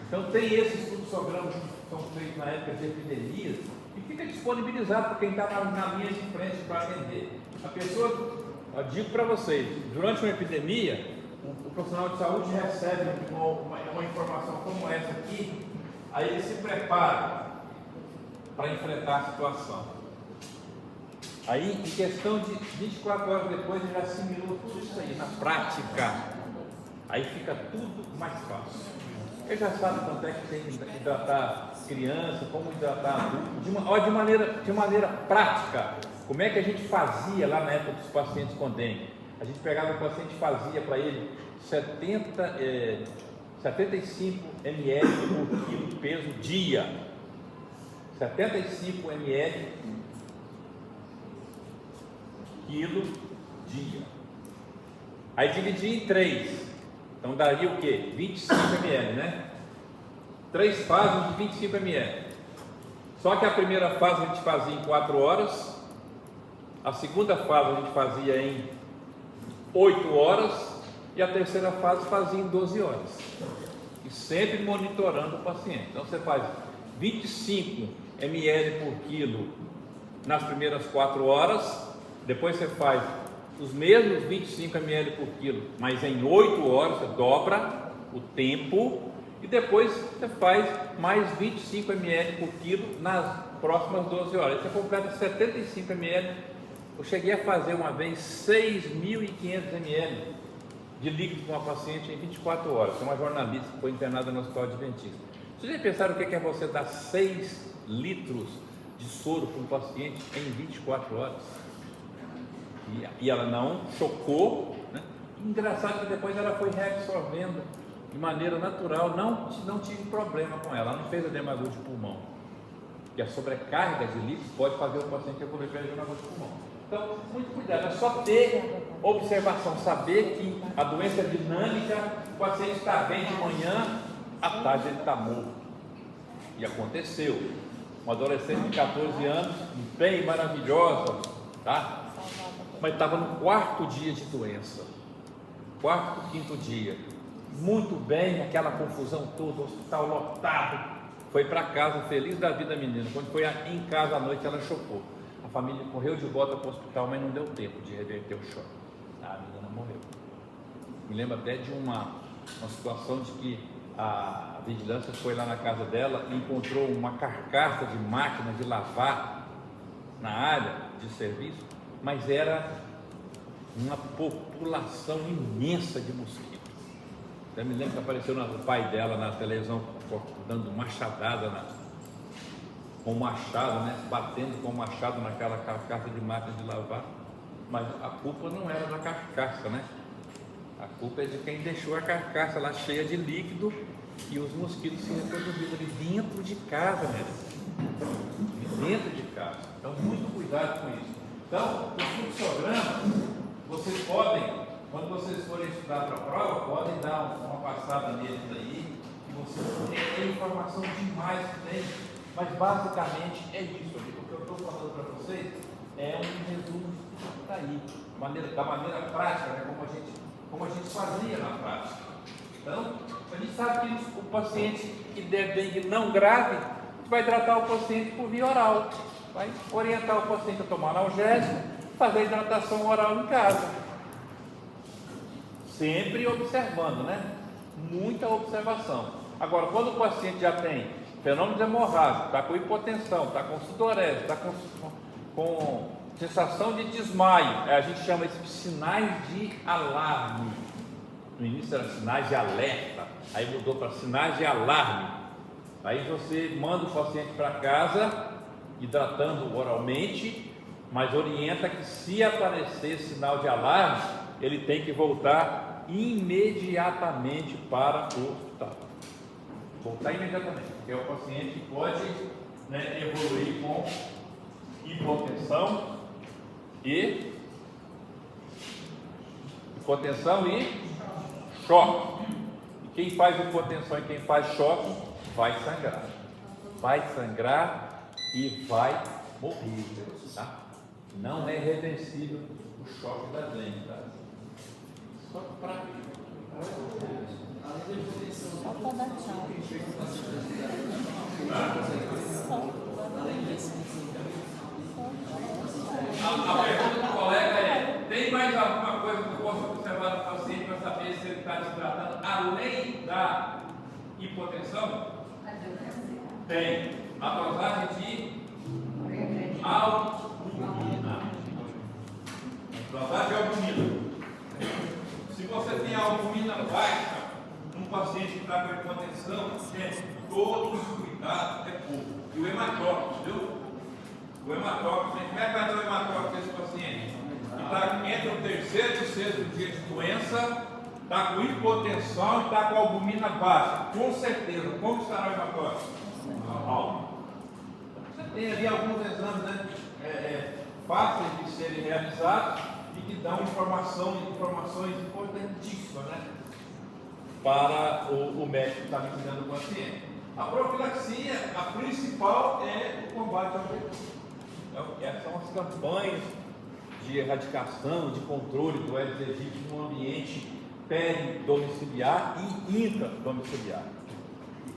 Então tem esses fluxogramas que são feitos na época de epidemias e fica disponibilizado para quem está na linha de frente para atender. A pessoa, eu digo para vocês, durante uma epidemia, o profissional de saúde recebe uma informação como essa aqui, aí ele se prepara para enfrentar a situação. Aí, em questão de 24 horas depois, ele já assimilou tudo isso aí na prática. Aí fica tudo mais fácil. Ele já sabe quanto é que tem que hidratar criança, como hidratar adulto, de maneira prática. Como é que a gente fazia lá na época dos pacientes com dengue? A gente pegava o paciente e fazia para ele 75 ml por quilo de peso dia. 75 ml quilo dia. Aí dividir em 3. Então daria o quê? 25 ml, né? 3 fases de 25 ml. Só que a primeira fase a gente fazia em 4 horas. A segunda fase a gente fazia em 8 horas. E a terceira fase fazia em 12 horas. E sempre monitorando o paciente. Então você faz 25 ml por quilo nas primeiras 4 horas, depois você faz os mesmos 25 ml por quilo, mas em 8 horas, você dobra o tempo, e depois você faz mais 25 ml por quilo nas próximas 12 horas, você completa 75 ml. Eu cheguei a fazer uma vez 6.500 ml de líquido com uma paciente em 24 horas, é uma jornalista que foi internada no Hospital Adventista. Vocês já pensaram o que é você dar 6 litros de soro para um paciente em 24 horas? E ela não chocou, né? Engraçado que depois ela foi reabsorvendo de maneira natural, não tive problema com ela não fez edema de pulmão. E a sobrecarga de líquidos pode fazer o paciente evoluir para edema de pulmão. Então, muito cuidado, é só ter observação, saber que a doença é dinâmica, o paciente está bem de manhã, à tarde ele está morto. E aconteceu. Uma adolescente de 14 anos, bem maravilhosa, tá? Mas estava no 4º dia de doença. 4º, 5º dia. Muito bem, aquela confusão toda, o hospital lotado. Foi para casa, feliz da vida, menina. Quando foi em casa à noite, ela chocou. A família correu de volta para o hospital, mas não deu tempo de reverter o choque. A menina morreu. Me lembro até de uma situação de que a vigilância foi lá na casa dela e encontrou uma carcaça de máquina de lavar na área de serviço, mas era uma população imensa de mosquitos. Eu me lembro que apareceu o pai dela na televisão dando machadada com machado, né? Batendo com machado naquela carcaça de máquina de lavar, mas a culpa não era da carcaça, né? A culpa é de quem deixou a carcaça lá cheia de líquido e os mosquitos se reproduziram ali dentro de casa, né? Dentro de casa. Então, muito cuidado com isso. Então, os fluxogramas, vocês podem, quando vocês forem estudar para a prova, podem dar uma passada neles aí que você tem, é informação demais que tem, mas basicamente é isso aqui. O que eu estou falando para vocês é um resumo que está aí, da maneira prática, né? como a gente fazia na prática. Então, a gente sabe que o paciente que der dengue não grave vai tratar o paciente por via oral, vai orientar o paciente a tomar analgésico, fazer hidratação oral em casa, sempre observando, né? Muita observação. Agora, quando o paciente já tem fenômenos hemorrágicos, está com hipotensão, está com sudorese, está com sensação de desmaio, a gente chama isso de sinais de alarme. No início eram sinais de alerta, aí mudou para sinais de alarme. Aí você manda o paciente para casa, hidratando oralmente, mas orienta que se aparecer sinal de alarme, ele tem que voltar imediatamente para o hospital. Voltar imediatamente, porque o paciente pode, né, evoluir com hipotensão e choque. E quem faz hipotensão e quem faz choque vai sangrar. Vai sangrar e vai morrer, tá? Não é reversível o choque da dengue, tá? Só para Só para dar tchau. A pergunta do colega é: tem mais alguma coisa que eu posso observar no paciente para saber se ele está desidratando além da hipotensão? Tem a dosagem de albumina. Dosagem de albumina. Se você tem albumina baixa num paciente que está com hipotensão, todos os cuidados é pouco. E o hematócrito, viu? O hematócrito, como é que vai dar o hematócrito desse paciente? Que está entre o terceiro e o sexto dia de doença, está com hipotensão e está com albumina baixa. Com certeza, como estará o hematócrito? Alto. Você tem ali alguns exames, né, fáceis de serem realizados e que dão informações importantíssimas, né, para o médico que está cuidando do paciente. A profilaxia, a principal é o combate ao VIH. Essas são as campanhas de erradicação, de controle do Aedes aegypti no ambiente peridomiciliar e intradomiciliar.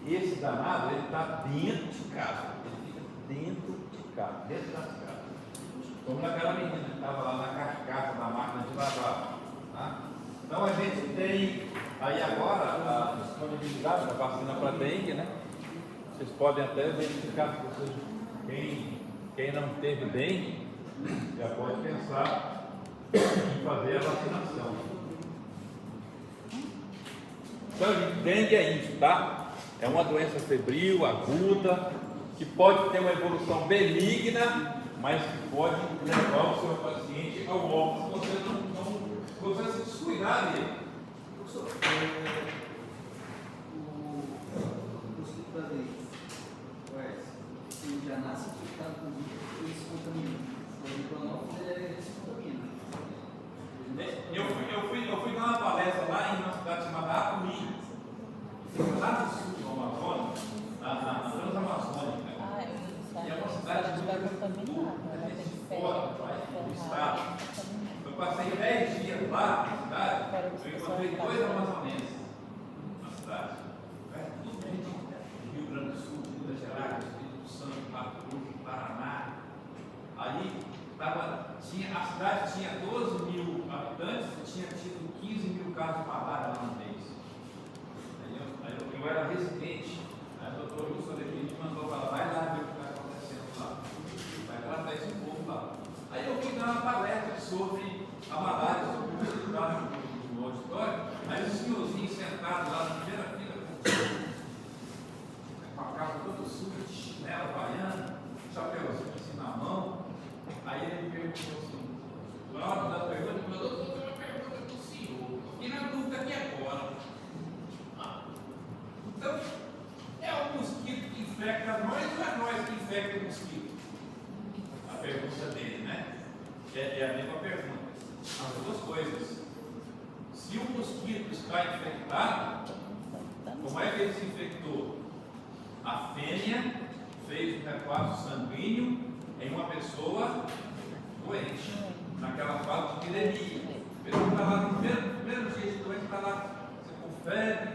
Esse danado, ele está dentro de casa, ele fica dentro de casa, dentro das casas. Como naquela menina que estava lá na carcaça da máquina de lavar. Tá? Então a gente tem aí agora a disponibilidade da vacina para dengue, né? Vocês podem até verificar se vocês, quem não teve dengue, já pode pensar em fazer a vacinação. Então, gente, dengue é isso, tá? É uma doença febril, aguda, que pode ter uma evolução benigna, mas que pode levar o seu paciente ao óbito se você se descuidar dele. Professor, o mosquito da dengue, ele já nasce infectado com vírus, ele se contamina. O planófilo ele se contamina. Eu fui dar uma palestra lá em uma cidade chamada Apuí, lá no sul do Amazonas, na Transamazônica. E é uma cidade muito fora do estado. Eu passei 10 dias lá na cidade, eu encontrei 2 amazonenses na cidade. Tudo gente de Rio Grande do Sul, Minas Gerais, Espírito Santo, Mato Grosso, Paraná. Aí a cidade tinha 12 mil habitantes e tinha tido 15 mil casos de malária lá no mês. Eu era residente, o doutor Wilson daqui me mandou para lá, vai lá ver o que está acontecendo lá, vai tratar esse povo lá. Aí eu fui dar uma palestra sobre a malária, sobre o resultado no auditório, aí o senhorzinho sentado lá na primeira fila, com a calça toda suja, de chinelo, baiana, chapéuzinho assim na mão. Aí ele me perguntou assim, na hora da pergunta, ele falou: doutor, uma pergunta para o senhor, e na dúvida aqui agora. Então, é o mosquito que infecta nós ou é nós que infecta o mosquito? A pergunta dele, né? É a mesma pergunta. As duas coisas. Se o mosquito está infectado, Como é que ele se infectou? A fêmea fez um repasso sanguíneo em uma pessoa doente, naquela fase de epidemia. A pessoa está lá no primeiro dia de doente, está lá, você com febre,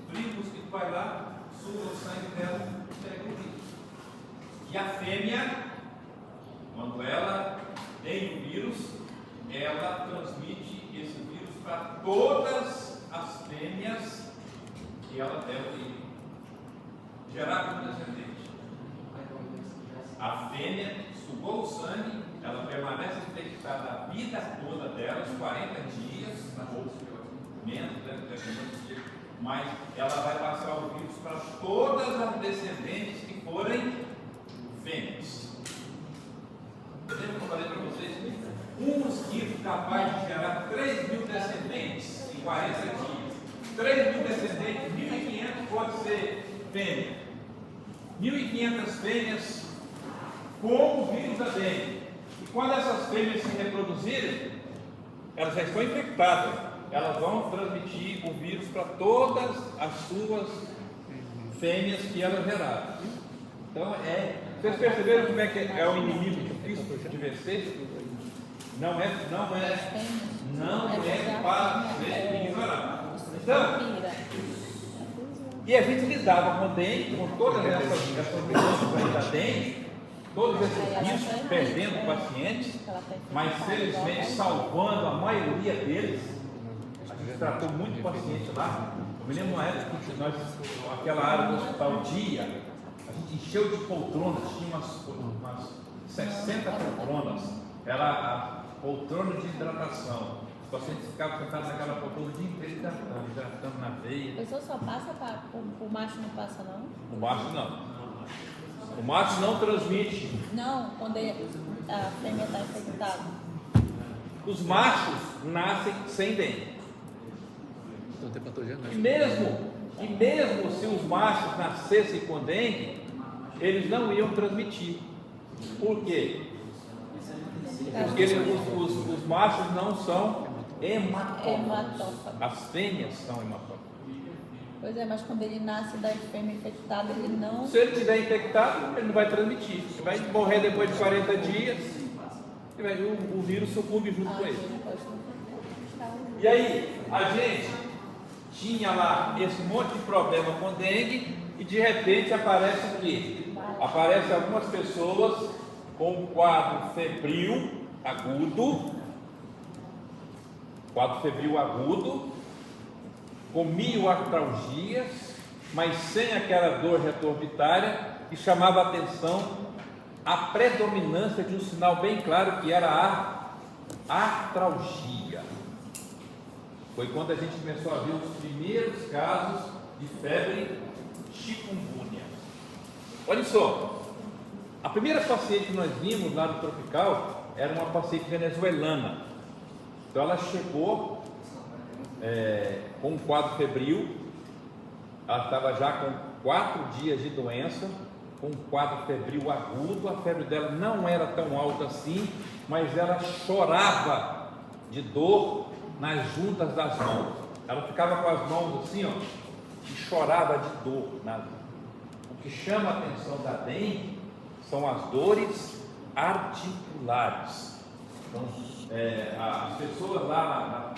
frio, mosquito vai lá, suga o sangue dela e pega o vírus. E a fêmea, quando ela tem o vírus, ela transmite esse vírus para todas as fêmeas que ela deve gerar como descendente. A fêmea sugou o sangue, ela permanece infectada a vida toda dela, os 40 dias, ou menos, mas ela vai passar o vírus para todas as descendentes que forem fêmeas. Lembra que eu falei para vocês? Um mosquito capaz de gerar 3.000 descendentes em 40 dias. 3.000 descendentes, 1.500 pode ser fêmea. 1.500 fêmeas com o vírus da dengue. E quando essas fêmeas se reproduzirem, elas já estão infectadas. Elas vão transmitir o vírus para todas as suas fêmeas que elas geraram. Então, vocês perceberam como é que é o inimigo difícil de vencer? Não é para ser ignorado. Então, e a gente lidava com dengue, com todas essas doenças da dengue, todos esses riscos, perdendo pacientes, mas felizmente salvando a maioria deles. A gente tratou muito paciente lá. Eu me lembro uma época que nós, aquela área do hospital dia, a gente encheu de poltronas, tinha umas 60 poltronas, era a poltrona de hidratação. Os pacientes ficavam sentados naquela poltrona o dia inteiro hidratando na veia. A pessoa só passa para o macho, não passa não? O macho não. O macho não transmite. Não, quando a fêmea está infectada. Os machos nascem sem dengue. Então tem patogênese. E mesmo se os machos nascessem com dengue, eles não iam transmitir. Por quê? Porque os machos não são hematófagos. As fêmeas são hematófagas. Pois é, mas quando ele nasce da fêmea infectada, ele não... Se ele estiver infectado, ele não vai transmitir. Ele vai morrer depois de 40 dias e o vírus sucumbe junto com ele. E aí, a gente tinha lá esse monte de problema com dengue e de repente aparece o quê? Aparecem algumas pessoas com um quadro febril agudo, com mioartralgias, mas sem aquela dor retorbitária, e chamava a atenção a predominância de um sinal bem claro que era a artralgia. Foi quando a gente começou a ver os primeiros casos de febre chikungunya. Olha só, a primeira paciente que nós vimos lá no Tropical era uma paciente venezuelana. Então ela chegou com um quadro febril, ela estava já com 4 dias de doença, com um quadro febril agudo, a febre dela não era tão alta assim, mas ela chorava de dor nas juntas das mãos. Ela ficava com as mãos assim, ó, e chorava de dor. O que chama a atenção da dengue são as dores articulares. Então, as pessoas lá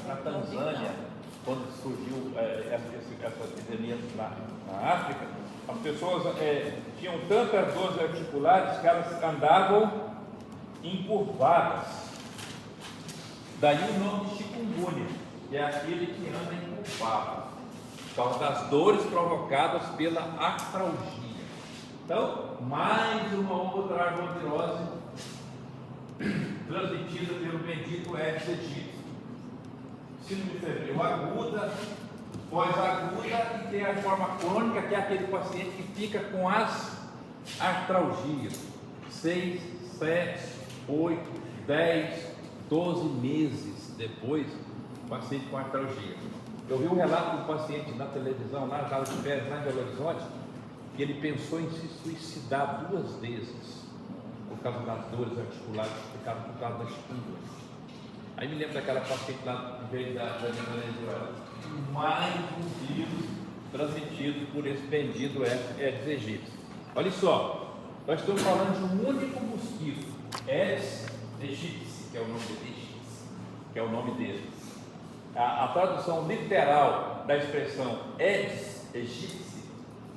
na Tanzânia, quando surgiu essa epidemia na África, as pessoas tinham tantas dores articulares que elas andavam encurvadas. Daí o nome de chikungunya, que é aquele que anda encurvado, por causa das dores provocadas pela artralgia. Então, mais uma outra arbovirose transmitida pelo bendito Aedes aegypti. Síndrome febril aguda, pós-aguda, e tem a forma crônica, que é aquele paciente que fica com as artralgias 6, 7, 8, 10, 12 meses depois, o paciente com artralgia. Eu vi um relato de um paciente na televisão, lá na casa de férias, lá em Belo Horizonte, que ele pensou em se suicidar 2 vezes por causa das dores articulares, por causa da chikungunya. Aí me lembro daquela paciente lá, em vez da Venezuela, mais um vírus transmitido por esse bendito Aedes aegypti. Olha só, nós estamos falando de um único mosquito, Aedes aegypti, que é o nome dele, que é o nome dele. A tradução literal da expressão Aedes aegypti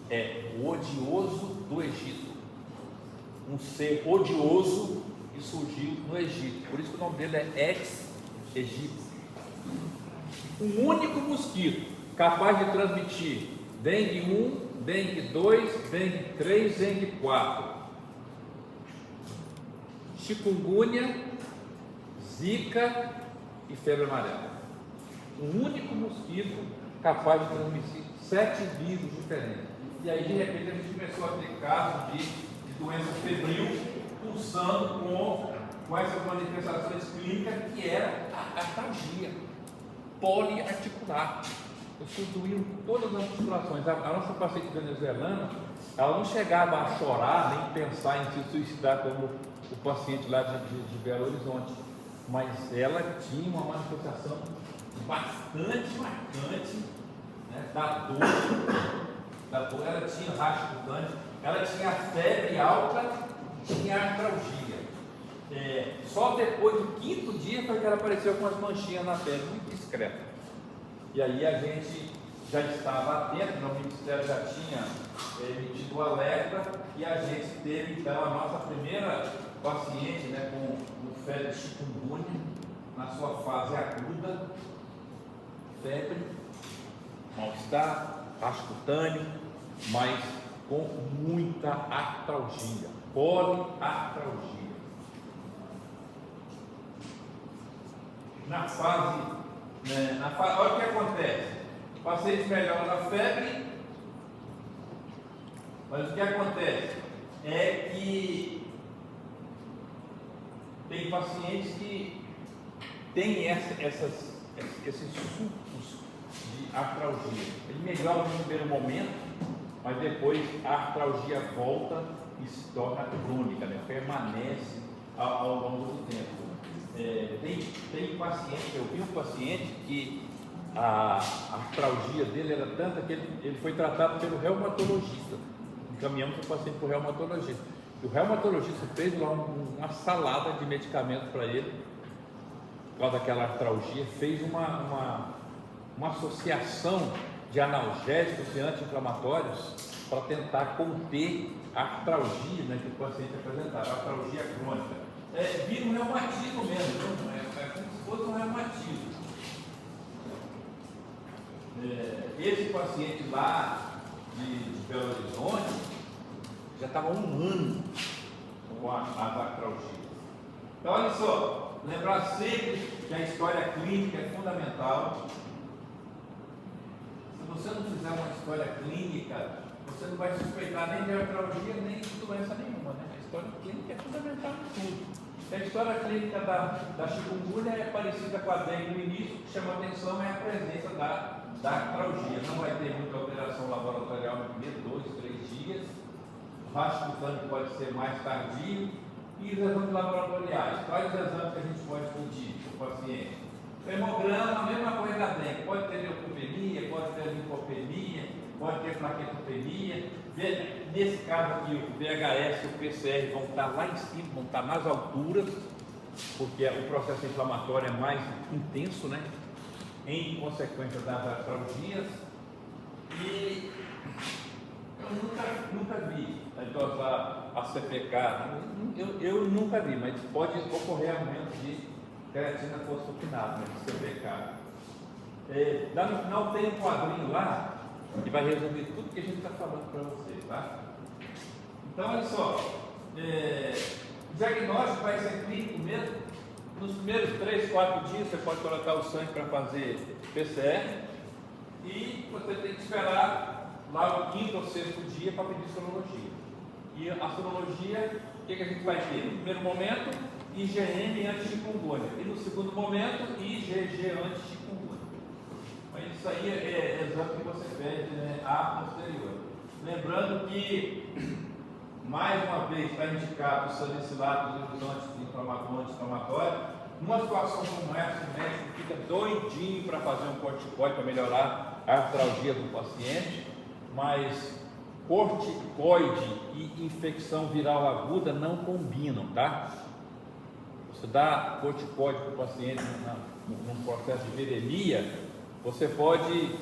é o odioso do Egito, um ser odioso que surgiu no Egito, por isso que o nome dele é Aedes aegypti. Um único mosquito capaz de transmitir dengue 1, dengue 2, dengue 3, dengue 4, chikungunya, zika e febre amarela. Um único mosquito capaz de transmitir 7 vírus diferentes. E aí de repente a gente começou a ter casos de doença febril pulsando com essas manifestações clínicas, que era a atalgia poliarticular. Substituíram todas as articulações. A nossa paciente venezuelana, ela não chegava a chorar nem pensar em se suicidar como o paciente lá de Belo Horizonte, mas ela tinha uma manifestação bastante marcante, né, da dor. Ela tinha racho cutâneo, ela tinha febre alta, tinha artralgia. Só depois do 5º dia foi que ela apareceu com as manchinhas na pele, muito discreta. E aí a gente já estava atento, o Ministério já tinha emitido o alerta, e a gente teve então a nossa primeira paciente, né, com febre chikungunya, na sua fase aguda, febre, mal-estar, racho cutâneo, mas com muita artralgia, poliartralgia. Olha o que acontece: o paciente melhora da febre, mas o que acontece é que tem pacientes que têm esses surtos de artralgia. Ele melhora no primeiro momento, mas depois a artralgia volta e se torna crônica, né? Permanece ao longo do tempo. Tem paciente, eu vi um paciente que a artralgia dele era tanta que ele foi tratado pelo reumatologista. Encaminhamos o paciente para o reumatologista. E o reumatologista fez lá uma salada de medicamentos para ele, por causa daquela artralgia, fez uma associação de analgésicos e anti-inflamatórios para tentar conter a artralgia, né, que o paciente apresentava, a artralgia crônica. Vira um reumatismo mesmo, é como se fosse um reumatismo. Esse paciente lá de Belo Horizonte já estava 1 ano com as artralgias. Então, olha só, lembrar sempre que a história clínica é fundamental. Se você não fizer uma história clínica, você não vai suspeitar nem de artralgia, nem de doença nenhuma, né? A história clínica é fundamental em tudo. A história clínica da chikungunya é parecida com a dengue no início. O que chama atenção é a presença da artralgia. Não vai ter muita alteração laboratorial no primeiro 2, 3 dias. O racho cutâneo pode ser mais tardio. E os exames laboratoriais. Quais os exames que a gente pode pedir para o paciente? O hemograma, a mesma coisa da dengue. Pode ter leucopenia, pode ter linfopenia, pode ter plaquetopenia. Nesse caso aqui, o VHS e o PCR vão estar lá em cima, vão estar nas alturas, porque o processo inflamatório é mais intenso, né? Em consequência das artralgias. E eu nunca vi a CPK, eu nunca vi, mas pode ocorrer aumento de creatina fosfoquinasa, né, de CPK. Lá no final tem um quadrinho lá que vai resolver tudo que a gente está falando para vocês, tá? Então, olha só, o diagnóstico vai ser clínico mesmo. Nos primeiros 3, 4 dias você pode colocar o sangue para fazer PCR e você tem que esperar lá o 5º ou 6º dia para pedir sorologia. E a sorologia, o que a gente vai ter? No primeiro momento, IgM anti-chikungunya, e no segundo momento, IgG anti-chikungunya. Mas isso aí é exame que você pede, né, a posterior. Lembrando que, mais uma vez, está indicado o salicilato dos anti-inflamatório. Numa situação como essa, o médico fica doidinho para fazer um corticoide para melhorar a artralgia do paciente, mas corticoide e infecção viral aguda não combinam, tá? Você dá corticoide para o paciente num processo de viremia, você pode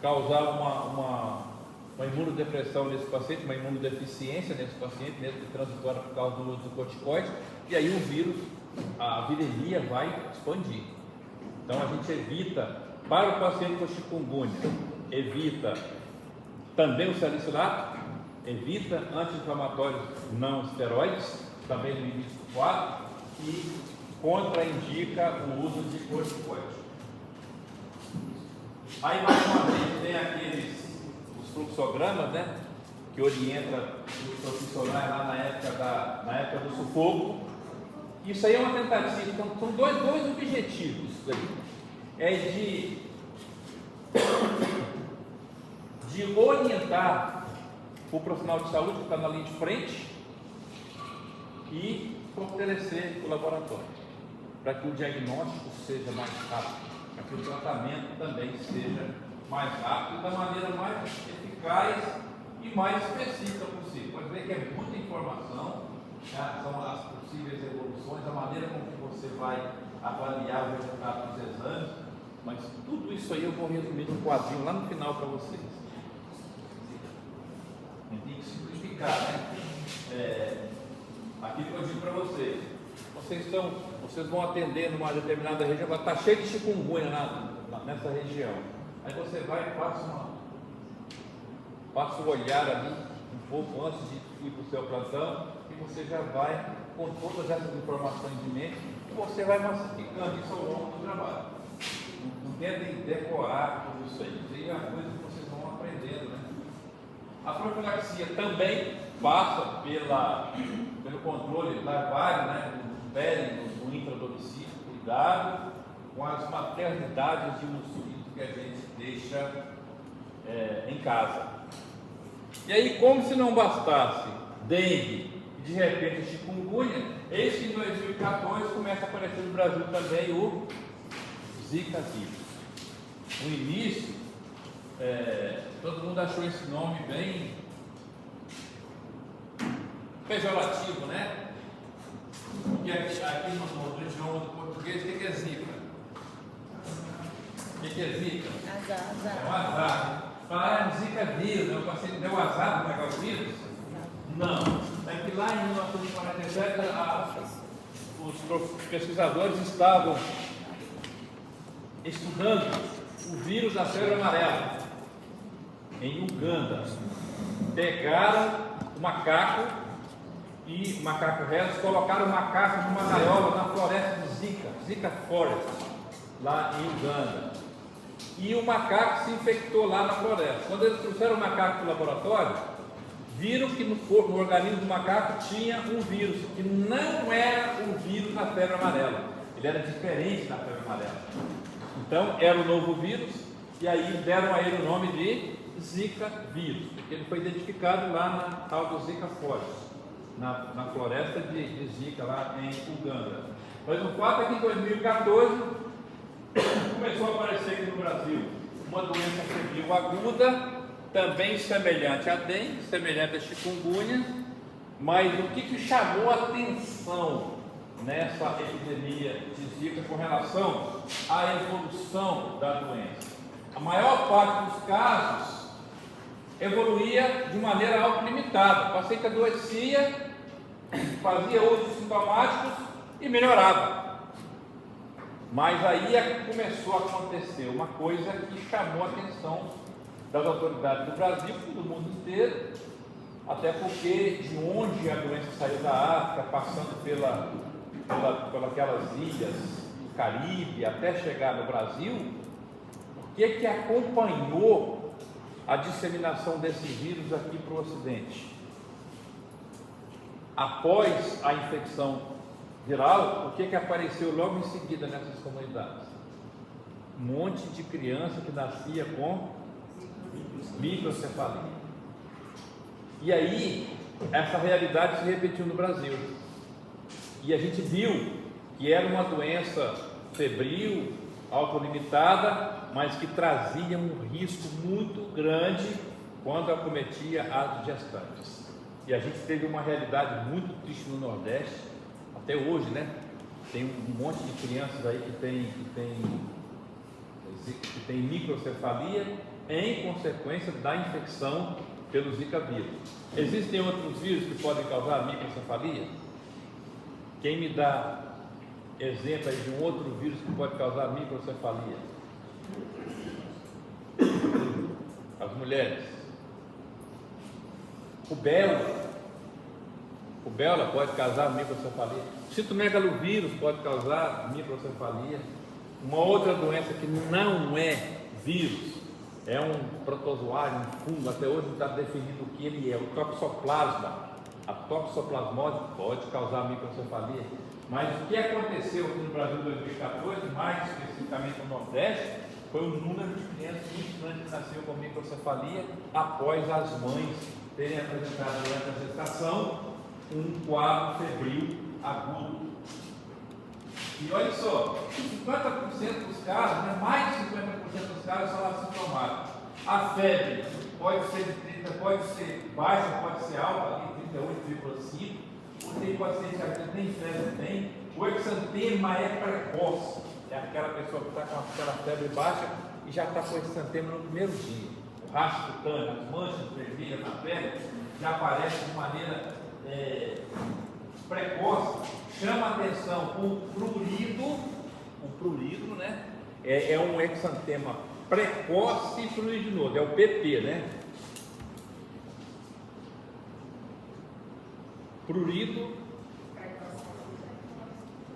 causar uma imunodepressão nesse paciente, uma imunodeficiência nesse paciente, mesmo que transitória por causa do uso do corticoide, e aí o vírus, a viremia vai expandir. Então a gente evita, para o paciente com chikungunya, evita também o salicilato, evita anti-inflamatórios não esteroides, também no início do quadro, e contraindica o uso de corticoide. Aí mais uma vez tem os fluxogramas, né, que orienta os profissionais lá na época do sufoco. Isso aí é uma tentativa, então são dois objetivos isso aí. É de orientar o profissional de saúde que está na linha de frente e fortalecer o laboratório, para que o diagnóstico seja mais rápido, para que o tratamento também seja mais rápido, da maneira mais eficaz e mais específica possível. Pode ver que é muita informação, né? São as possíveis evoluções, a maneira como que você vai avaliar o resultado dos exames, mas tudo isso aí eu vou resumir num quadrinho lá no final para vocês. Tem que simplificar, né? Aqui que eu digo para vocês, vocês vão atender numa determinada região, está cheio de chikungunya nessa região. Aí você vai e passa o olhar ali um pouco antes de ir para o seu plantão, e você já vai com todas essas informações em mente, e você vai massificando isso ao longo do trabalho. Não tentem decorar tudo isso aí. Isso aí é uma coisa que vocês vão aprendendo, né? A profilaxia também passa pelo controle larvário, né, do pele, do intradomicílio, cuidado com as maternidades de mosquito que a gente deixa em casa. E aí, como se não bastasse dengue e de repente chikungunya, eis que em 2014 começa a aparecer no Brasil também o Zika vírus. No início, todo mundo achou esse nome bem pejorativo, né? Porque aqui no idioma do português, o que é Zika? O que é Zika? Azar. É um azar. Falaram Zika vírus, né? O paciente deu azar para pegar o vírus? Não. É que lá em 1947 os pesquisadores estavam estudando o vírus da febre amarela em Uganda. Pegaram o macaco reto, colocaram o macaco numa gaiola na floresta de Zika Forest, lá em Uganda. E o macaco se infectou lá na floresta. Quando eles trouxeram o macaco para o laboratório, viram que no organismo do macaco tinha um vírus, que não era o vírus da febre amarela. Ele era diferente da febre amarela. Então, era o novo vírus, e aí deram a ele o nome de Zika vírus, porque ele foi identificado lá na tal do Zika Forest, na floresta de Zika, lá em Uganda. Mas o fato é que em 2014 começou a aparecer aqui no Brasil uma doença febril aguda, também semelhante a dengue, semelhante a chikungunya, mas o que chamou a atenção nessa epidemia de Zika com relação à evolução da doença? A maior parte dos casos evoluía de maneira autolimitada. O paciente adoecia, fazia uso sintomáticos e melhorava. Mas aí começou a acontecer uma coisa que chamou a atenção das autoridades do Brasil e do mundo inteiro, até porque de onde a doença saiu da África, passando pelas ilhas do Caribe até chegar no Brasil, o que acompanhou a disseminação desse vírus aqui para o Ocidente? Após a infecção viral, o que apareceu logo em seguida nessas comunidades? Um monte de criança que nascia com microcefalia. E aí, essa realidade se repetiu no Brasil. E a gente viu que era uma doença febril, autolimitada, mas que trazia um risco muito grande quando acometia as gestantes. E a gente teve uma realidade muito triste no Nordeste, até hoje, né? Tem um monte de crianças aí que tem microcefalia em consequência da infecção pelo Zika vírus. Existem outros vírus que podem causar microcefalia? Quem me dá exemplo aí de um outro vírus que pode causar microcefalia? As mulheres. Rubéola pode causar microcefalia. Citomegalovírus pode causar microcefalia. Uma outra doença que não é vírus, é um protozoário, um fungo, até hoje não está definido o que ele é, o toxoplasma. A toxoplasmose pode causar microcefalia. Mas o que aconteceu aqui no Brasil em 2014, mais especificamente no Nordeste, foi um número de crianças muito grande que nasceu com microcefalia após as mães terem apresentado durante a gestação um quadro febril agudo. E olha só, 50% dos casos, né, mais de 50% dos casos são assintomáticos. A febre pode ser de 30, pode ser baixa, pode ser alta, ali 38,5. Tem paciente que nem febre tem. O exantema é precoce. É aquela pessoa que está com aquela febre baixa e já está com exantema no primeiro dia. O rastro cutâneo, as manchas vermelhas na pele já aparecem de maneira precoce. Chama a atenção o prurido, né? É um exantema precoce e pruriginoso, é o PP, né? Prurido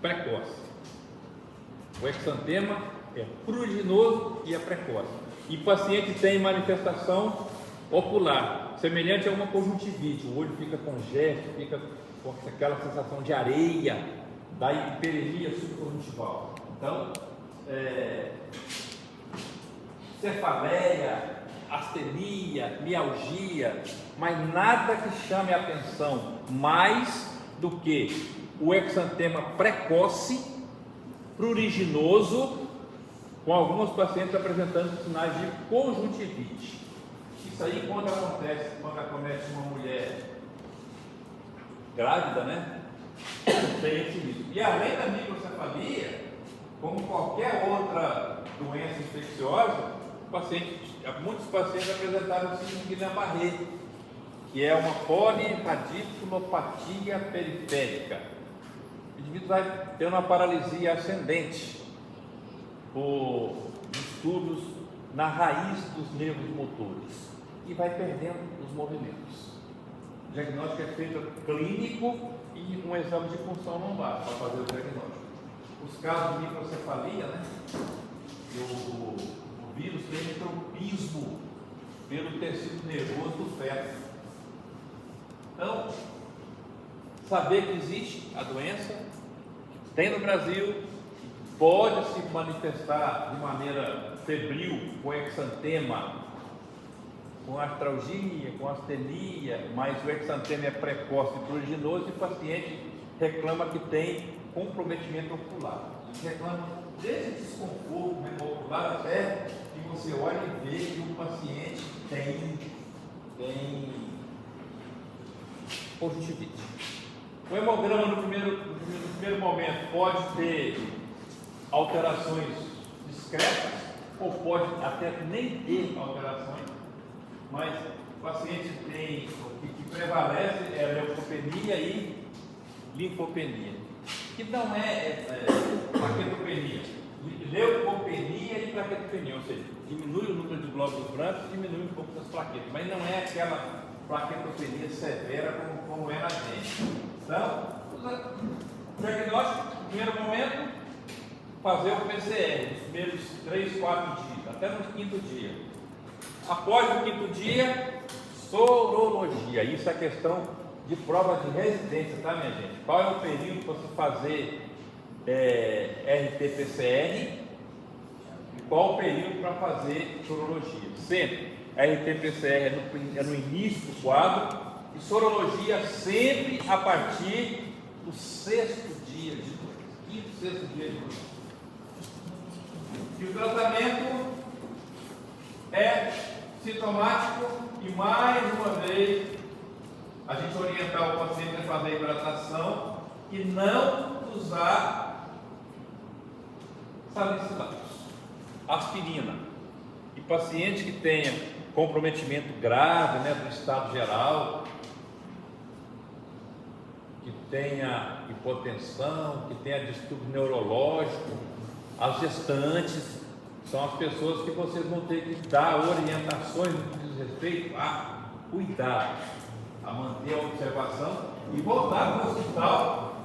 precoce. O exantema é pruriginoso e é precoce. E o paciente tem manifestação ocular, semelhante a uma conjuntivite. O olho fica congesto, fica com aquela sensação de areia, da hiperemia subconjuntival. Então, cefaleia, astenia, mialgia, mas nada que chame a atenção mais do que o exantema precoce, pruriginoso, com alguns pacientes apresentando sinais de conjuntivite. Isso aí quando acomete uma mulher grávida, né? Tem esse risco. E além da microcefalia, como qualquer outra doença infecciosa, muitos pacientes apresentaram síndrome de Guillain-Barré, que é uma polirradiculopatia periférica. O indivíduo vai ter uma paralisia ascendente por distúrbios na raiz dos nervos motores e vai perdendo os movimentos. O diagnóstico é feito clínico e um exame de função lombar para fazer o diagnóstico. Os casos de microcefalia, né? O vírus tem tropismo pelo tecido nervoso do feto. Então, saber que existe a doença, tem no Brasil, pode se manifestar de maneira febril, com exantema, com artralgia, com astenia, mas o exantema é precoce e pruriginoso e o paciente reclama que tem comprometimento ocular. Ele reclama desse desconforto ocular até que você olha e vê que o paciente tem conjuntivite. O hemograma no primeiro momento pode ter alterações discretas ou pode até nem ter alterações, mas o paciente tem, o que prevalece é a leucopenia e linfopenia, que não é plaquetopenia, leucopenia e plaquetopenia, ou seja, diminui o número de glóbulos brancos e diminui um pouco das plaquetas, mas não é aquela plaquetopenia severa como é na gente. Então, o diagnóstico, no primeiro momento, fazer o PCR, nos primeiros 3, 4 dias, até no 5º dia. Após o 5º dia, sorologia. Isso é questão de prova de residência, tá, minha gente? Qual é o período para você fazer RT-PCR e qual o período para fazer sorologia? Sempre, RT-PCR é no início do quadro e sorologia sempre a partir do 6º dia de doença, 5º, 6º dia de doença. E o tratamento é sintomático e, mais uma vez, a gente orientar o paciente a fazer hidratação e não usar salicilatos, aspirina. E paciente que tenha comprometimento grave, né, do estado geral, que tenha hipotensão, que tenha distúrbio neurológico, as gestantes, são as pessoas que vocês vão ter que dar orientações no que diz respeito a cuidar, a manter a observação e voltar para o hospital,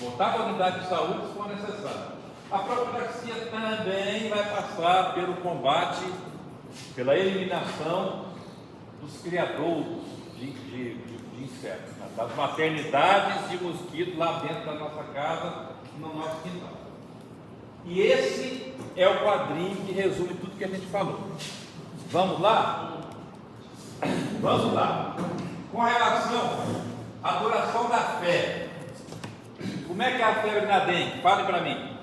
voltar para a unidade de saúde se for necessário. A profilaxia também vai passar pelo combate, pela eliminação dos criadouros de insetos, né? Das maternidades de mosquitos lá dentro da nossa casa, no nosso quintal. E esse é o quadrinho que resume tudo que a gente falou. Vamos lá? Vamos lá. Com relação à duração da febre, como é que é a febre na dengue? Fale para mim.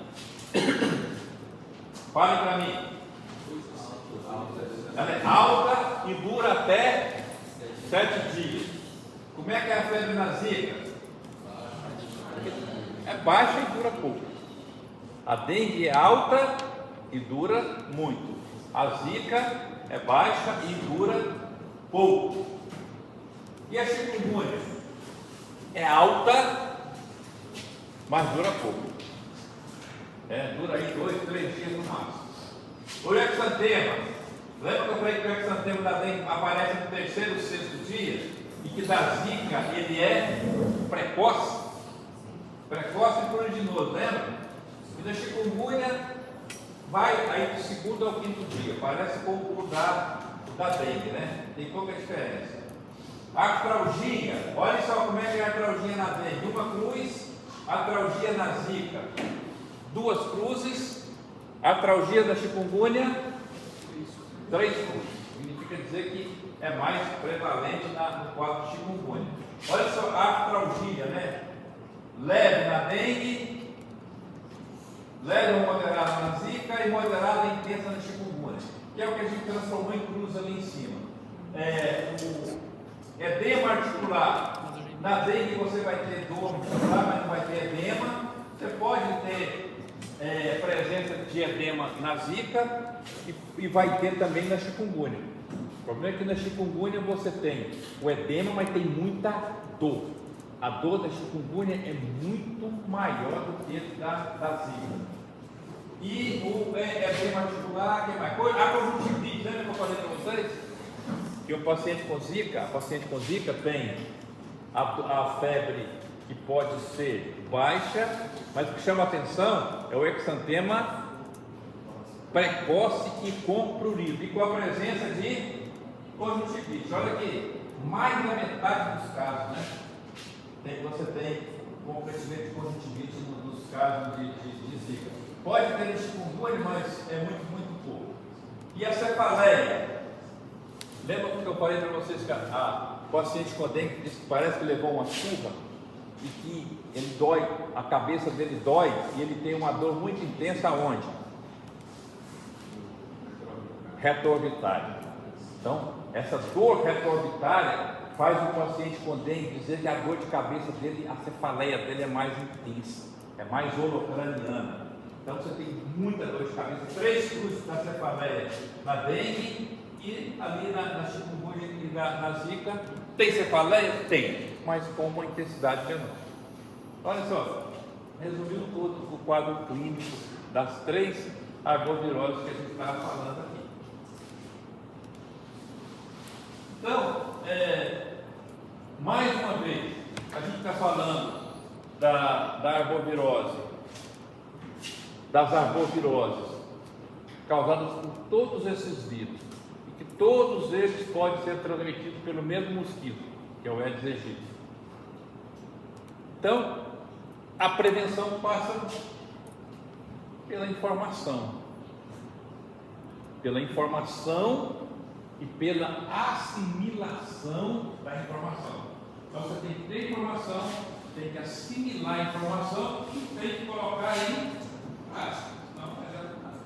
Fale para mim. Ela é alta e dura até 7 dias. Como é que é a febre na zika? É baixa e dura pouco. A dengue é alta e dura muito. A zika é baixa e dura pouco. E a chikungunya? É alta, mas dura pouco. Dura aí 2, 3 dias no máximo. O exantema, lembra que eu falei que o exantema da dengue aparece no 3º, 6º dia? E que da zika ele é precoce? Precoce e pruriginoso, lembra? E da chikungunya vai aí do 2º ao 5º dia, parece com o da dengue, né? Tem pouca diferença. A artralgia, olha só como é que é a artralgia na dengue: uma cruz, artralgia na zika, 2 cruzes, artralgia da chikungunya, 3 cruzes. Significa dizer que é mais prevalente no quadro de chikungunya. Olha só a artralgia, né? Leve na dengue, leve ou moderada na zika e moderada e intensa na chikungunya, que é o que a gente transformou em cruz ali em cima. O edema articular, na dengue você vai ter dor muscular, mas não vai ter edema. Você pode ter presença de edema na zika e vai ter também na chikungunya. O problema é que na chikungunya você tem o edema, mas tem muita dor. A dor da chikungunya é muito maior do que da zika. E o edema articular, que é mais coisa? A conjuntivite, lembra que eu falei para vocês? Que a paciente com zika tem a febre que pode ser baixa, mas o que chama a atenção é o exantema precoce e com prurido, e com a presença de conjuntivite. Olha aqui, mais da metade dos casos, né? Você tem comprometimento de conjuntivite nos casos de zika. Pode ter chikungunya, mas é muito pouco. E a cefaleia? Lembra que eu falei para vocês que a paciente com dengue disse que parece que levou uma surra e que ele dói, a cabeça dele dói e ele tem uma dor muito intensa aonde? Retroorbitária. Então, essa dor retroorbitária faz o paciente com dengue dizer que a dor de cabeça dele, a cefaleia dele é mais intensa, é mais holocraniana. Então você tem muita dor de cabeça, 3 cruzes da cefaleia na dengue e ali na chikungunya e na zika. Tem cefaleia? Tem, mas com uma intensidade menor. Olha só, resumiu todo o quadro clínico das 3 arboviroses que a gente estava falando aqui. Então, mais uma vez, a gente está falando da arbovirose, das arboviroses causadas por todos esses vírus, e que todos eles podem ser transmitidos pelo mesmo mosquito, que é o Aedes aegypti. Então, a prevenção passa pela informação e pela assimilação da informação. Então você tem que ter informação, tem que assimilar a informação e tem que colocar em prática. Não vai dar nada.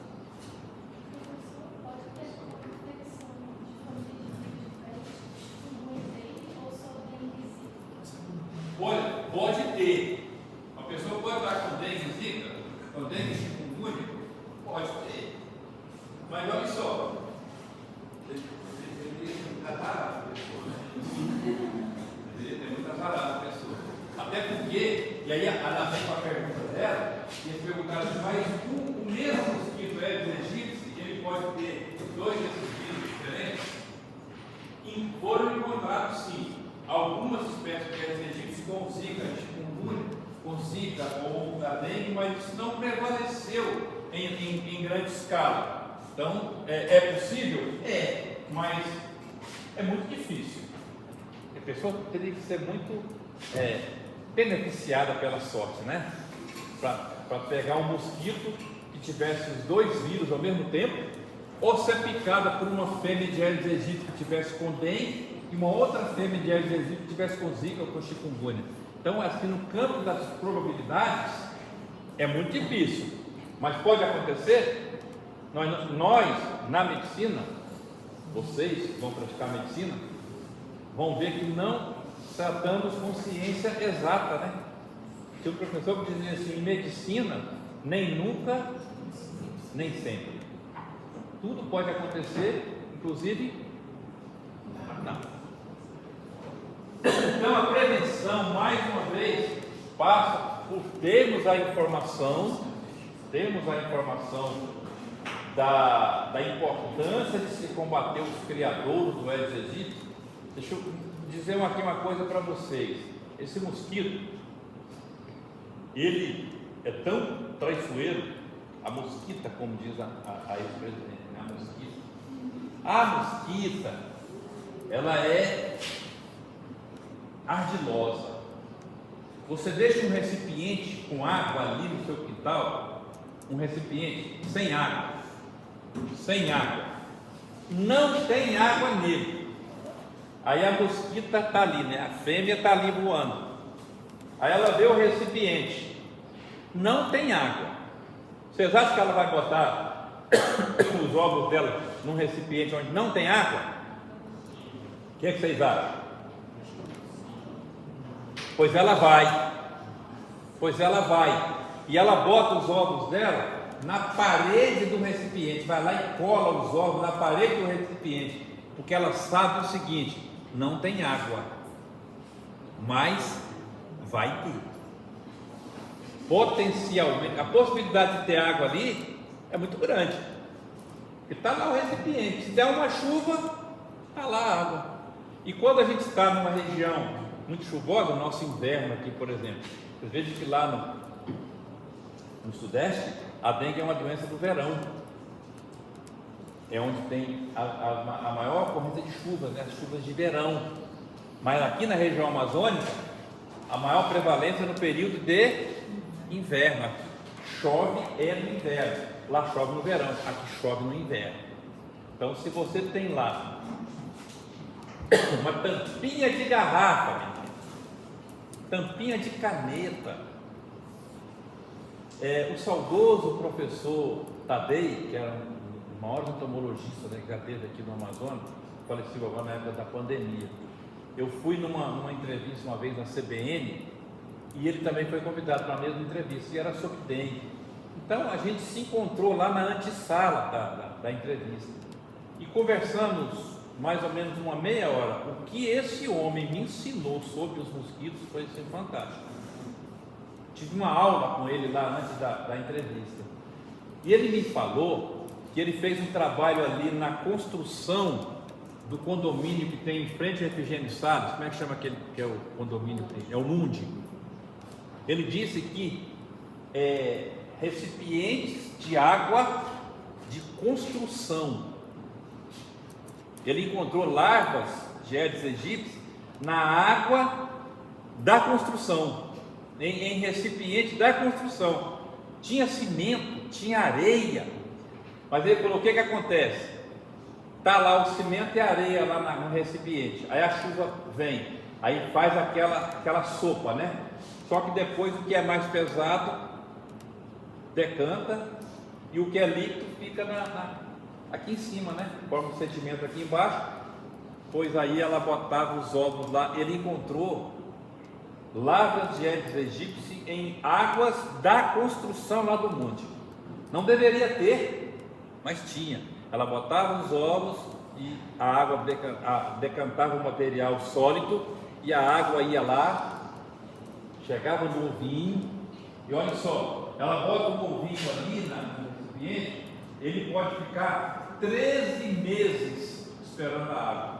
Mas o mesmo mosquito Aedes aegypti, ele pode ter dois desses vírus diferentes. Foram encontrados sim algumas espécies de Aedes aegypti com zika, chikungunya, com zika ou da dengue, mas isso não prevaleceu em grande escala. Então, é possível? É, mas é muito difícil. A pessoa teria que ser muito beneficiada pela sorte, né? Para pegar um mosquito que tivesse os dois vírus ao mesmo tempo, ou ser picada por uma fêmea de Aedes aegypti que tivesse com dengue e uma outra fêmea de Aedes aegypti que tivesse com zika ou com chikungunya. Então, assim, no campo das probabilidades é muito difícil, mas pode acontecer. Nós na medicina, vocês que vão praticar medicina, vão ver que não tratamos com ciência exata, né? Se o professor dizia assim, em medicina, nem nunca, nem sempre. Tudo pode acontecer, inclusive não. Então a prevenção, mais uma vez, passa por termos a informação da importância de se combater os criadores do Aedes aegypti. Deixa eu dizer aqui uma coisa para vocês. Esse mosquito, ele é tão traiçoeiro, a mosquita, como diz a ex-presidente, a mosquita, ela é ardilosa. Você deixa um recipiente com água ali no seu quintal, um recipiente sem água, não tem água nele. Aí a mosquita está ali, né? A fêmea está ali voando. Aí ela vê o recipiente, não tem água. Vocês acham que ela vai botar os ovos dela num recipiente onde não tem água? O que vocês acham? Pois ela vai. E ela bota os ovos dela na parede do recipiente, vai lá e cola os ovos na parede do recipiente, porque ela sabe o seguinte: não tem água, mas vai ter. Potencialmente, a possibilidade de ter água ali é muito grande, porque está lá o recipiente. Se der uma chuva, está lá a água. E quando a gente está numa região muito chuvosa, o nosso inverno aqui, por exemplo, vocês vejam que lá no Sudeste, a dengue é uma doença do verão, é onde tem a maior ocorrência de chuvas, né? As chuvas de verão. Mas aqui na região amazônica, a maior prevalência é no período de inverno. Aqui chove no inverno, lá chove no verão, aqui chove no inverno. Então, se você tem lá uma tampinha de garrafa, tampinha de caneta, o saudoso professor Tadei, que era o maior entomologista, né, que já teve aqui no Amazonas, faleceu agora na época da pandemia. Eu fui numa entrevista uma vez na CBN, e ele também foi convidado para a mesma entrevista, e era sobre dengue. Então a gente se encontrou lá na antessala da entrevista, e conversamos mais ou menos uma meia hora. O que esse homem me ensinou sobre os mosquitos foi assim, fantástico. Tive uma aula com ele lá antes da entrevista, e ele me falou que ele fez um trabalho ali na construção do condomínio que tem em frente ao Efigênio Salles. Como é que chama aquele que é o condomínio? É o Mundi. Ele disse que recipientes de água de construção, ele encontrou larvas de Aedes aegypti na água da construção, em recipiente da construção. Tinha cimento, tinha areia, mas ele falou: o que acontece? Está lá o cimento e a areia lá no recipiente, aí a chuva vem, aí faz aquela sopa, né? Só que depois o que é mais pesado decanta, e o que é líquido fica aqui em cima, né? Forma um sedimento aqui embaixo. Pois aí ela botava os ovos lá. Ele encontrou larvas de Aedes aegypti em águas da construção lá do monte. Não deveria ter, mas tinha. Ela botava os ovos e a água decantava o material sólido, e a água ia lá, chegava no ovinho, e E olha só, ela bota um ovinho ali no recipiente, ele pode ficar 13 meses esperando a água.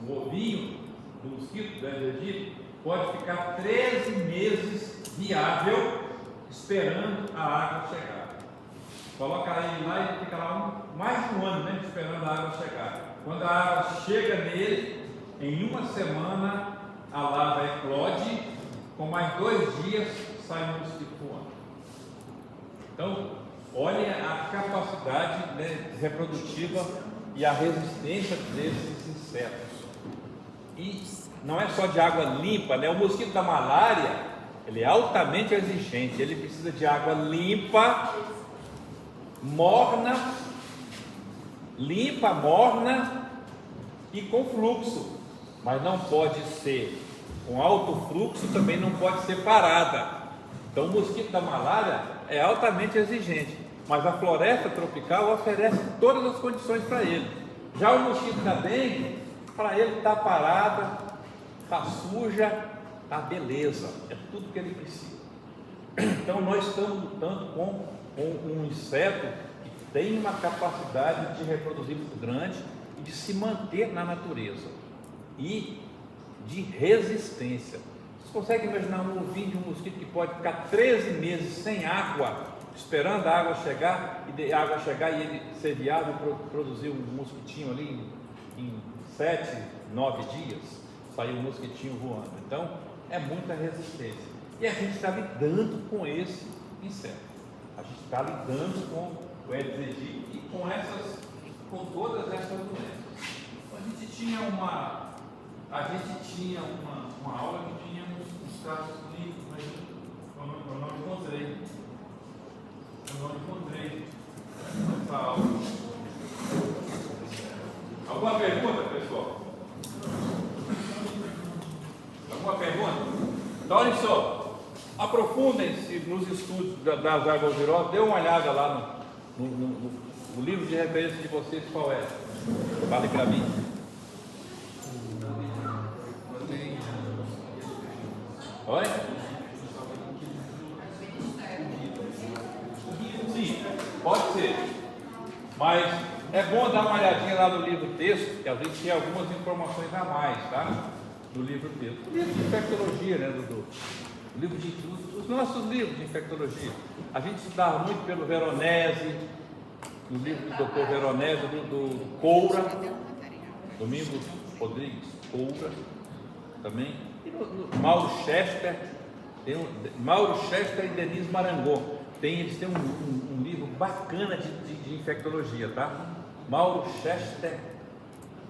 O ovinho do mosquito, do Aedes aegypti, pode ficar 13 meses viável esperando a água chegar. Coloca ele lá e ele fica lá mais de um ano, né, esperando a água chegar. Quando a água chega nele, em uma semana a larva eclode, com mais 2 dias sai um mosquito voando. Então, olha a capacidade, né, reprodutiva e a resistência desses insetos. E não é só de água limpa, né? O mosquito da malária, ele é altamente exigente, ele precisa de água limpa, morna e com fluxo, mas não pode ser com alto fluxo, também não pode ser parada. Então o mosquito da malária é altamente exigente, mas a floresta tropical oferece todas as condições para ele. Já o mosquito da dengue, para ele está parada, está suja, está beleza, é tudo que ele precisa. Então nós estamos lutando com um inseto que tem uma capacidade de reproduzir muito grande e de se manter na natureza e de resistência. Você consegue imaginar um ovinho de um mosquito que pode ficar 13 meses sem água, esperando a água chegar e ele ser viável e produzir um mosquitinho ali em 7, 9 dias, sair um mosquitinho voando? Então é muita resistência e a gente está lidando com esse inseto, a gente está lidando com o Aedes aegypti e com todas essas doenças. A gente tinha uma aula que tinha uns casos clínicos, mas eu não encontrei essa aula. Alguma pergunta, pessoal? Alguma pergunta? Então olha só, aprofundem-se nos estudos das arboviroses, dê uma olhada lá no livro de referência de vocês, qual é? Fale para mim. Oi? Sim, pode ser. Mas é bom dar uma olhadinha lá no livro texto, que às vezes tem algumas informações a mais, tá? No livro texto. O livro de infectologia, né, Dudu? Os nossos livros de infectologia. A gente estudava muito pelo Veronese, no livro do Dr. Veronese, do Coura, Domingos Rodrigues Coura, também. E no Mauro Chester, Mauro Chester e Denise Marangon. Eles têm um livro bacana de infectologia, tá? Mauro Chester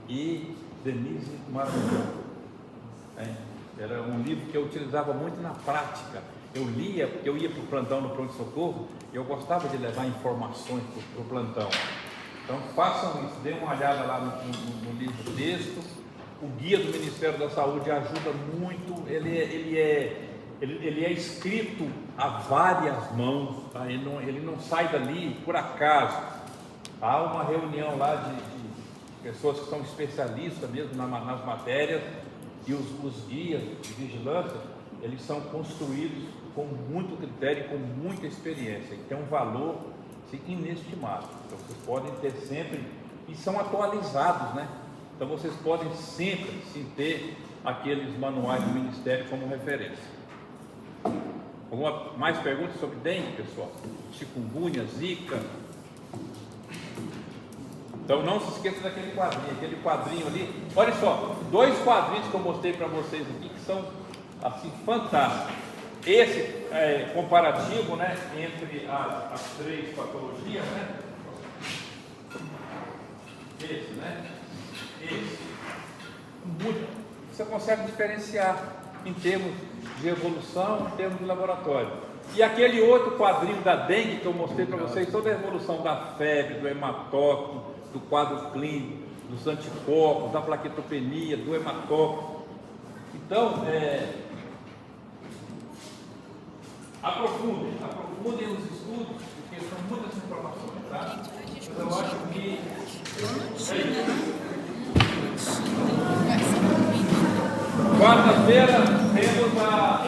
e Denise Marangon. Era um livro que eu utilizava muito na prática. Eu lia, porque eu ia para o plantão no pronto-socorro e eu gostava de levar informações para o plantão. Então façam isso, dêem uma olhada lá no livro texto. O guia do Ministério da Saúde ajuda muito, ele é escrito a várias mãos, tá? Ele não sai dali por acaso. Há uma reunião lá de pessoas que são especialistas mesmo nas matérias, e os guias de vigilância, eles são construídos com muito critério, com muita experiência, e tem um valor assim, inestimável. Então vocês podem ter sempre, e são atualizados, né? Então vocês podem sempre sim, ter aqueles manuais do Ministério como referência. Alguma mais perguntas sobre dengue, pessoal? Chikungunya, zika? Então não se esqueça daquele quadrinho ali. Olha só, 2 quadrinhos que eu mostrei para vocês aqui que são assim fantásticos. Esse comparativo, né, entre as 3 patologias, né? Esse, né? Esse. Você consegue diferenciar em termos de evolução, em termos de laboratório. E aquele outro quadrinho da dengue que eu mostrei para vocês, toda a evolução da febre, do hematócrito, do quadro clínico, dos anticorpos, da plaquetopenia, do hematócrito. Então, aprofundem os estudos, porque são muitas informações, tá? Mas eu acho que quarta-feira temos a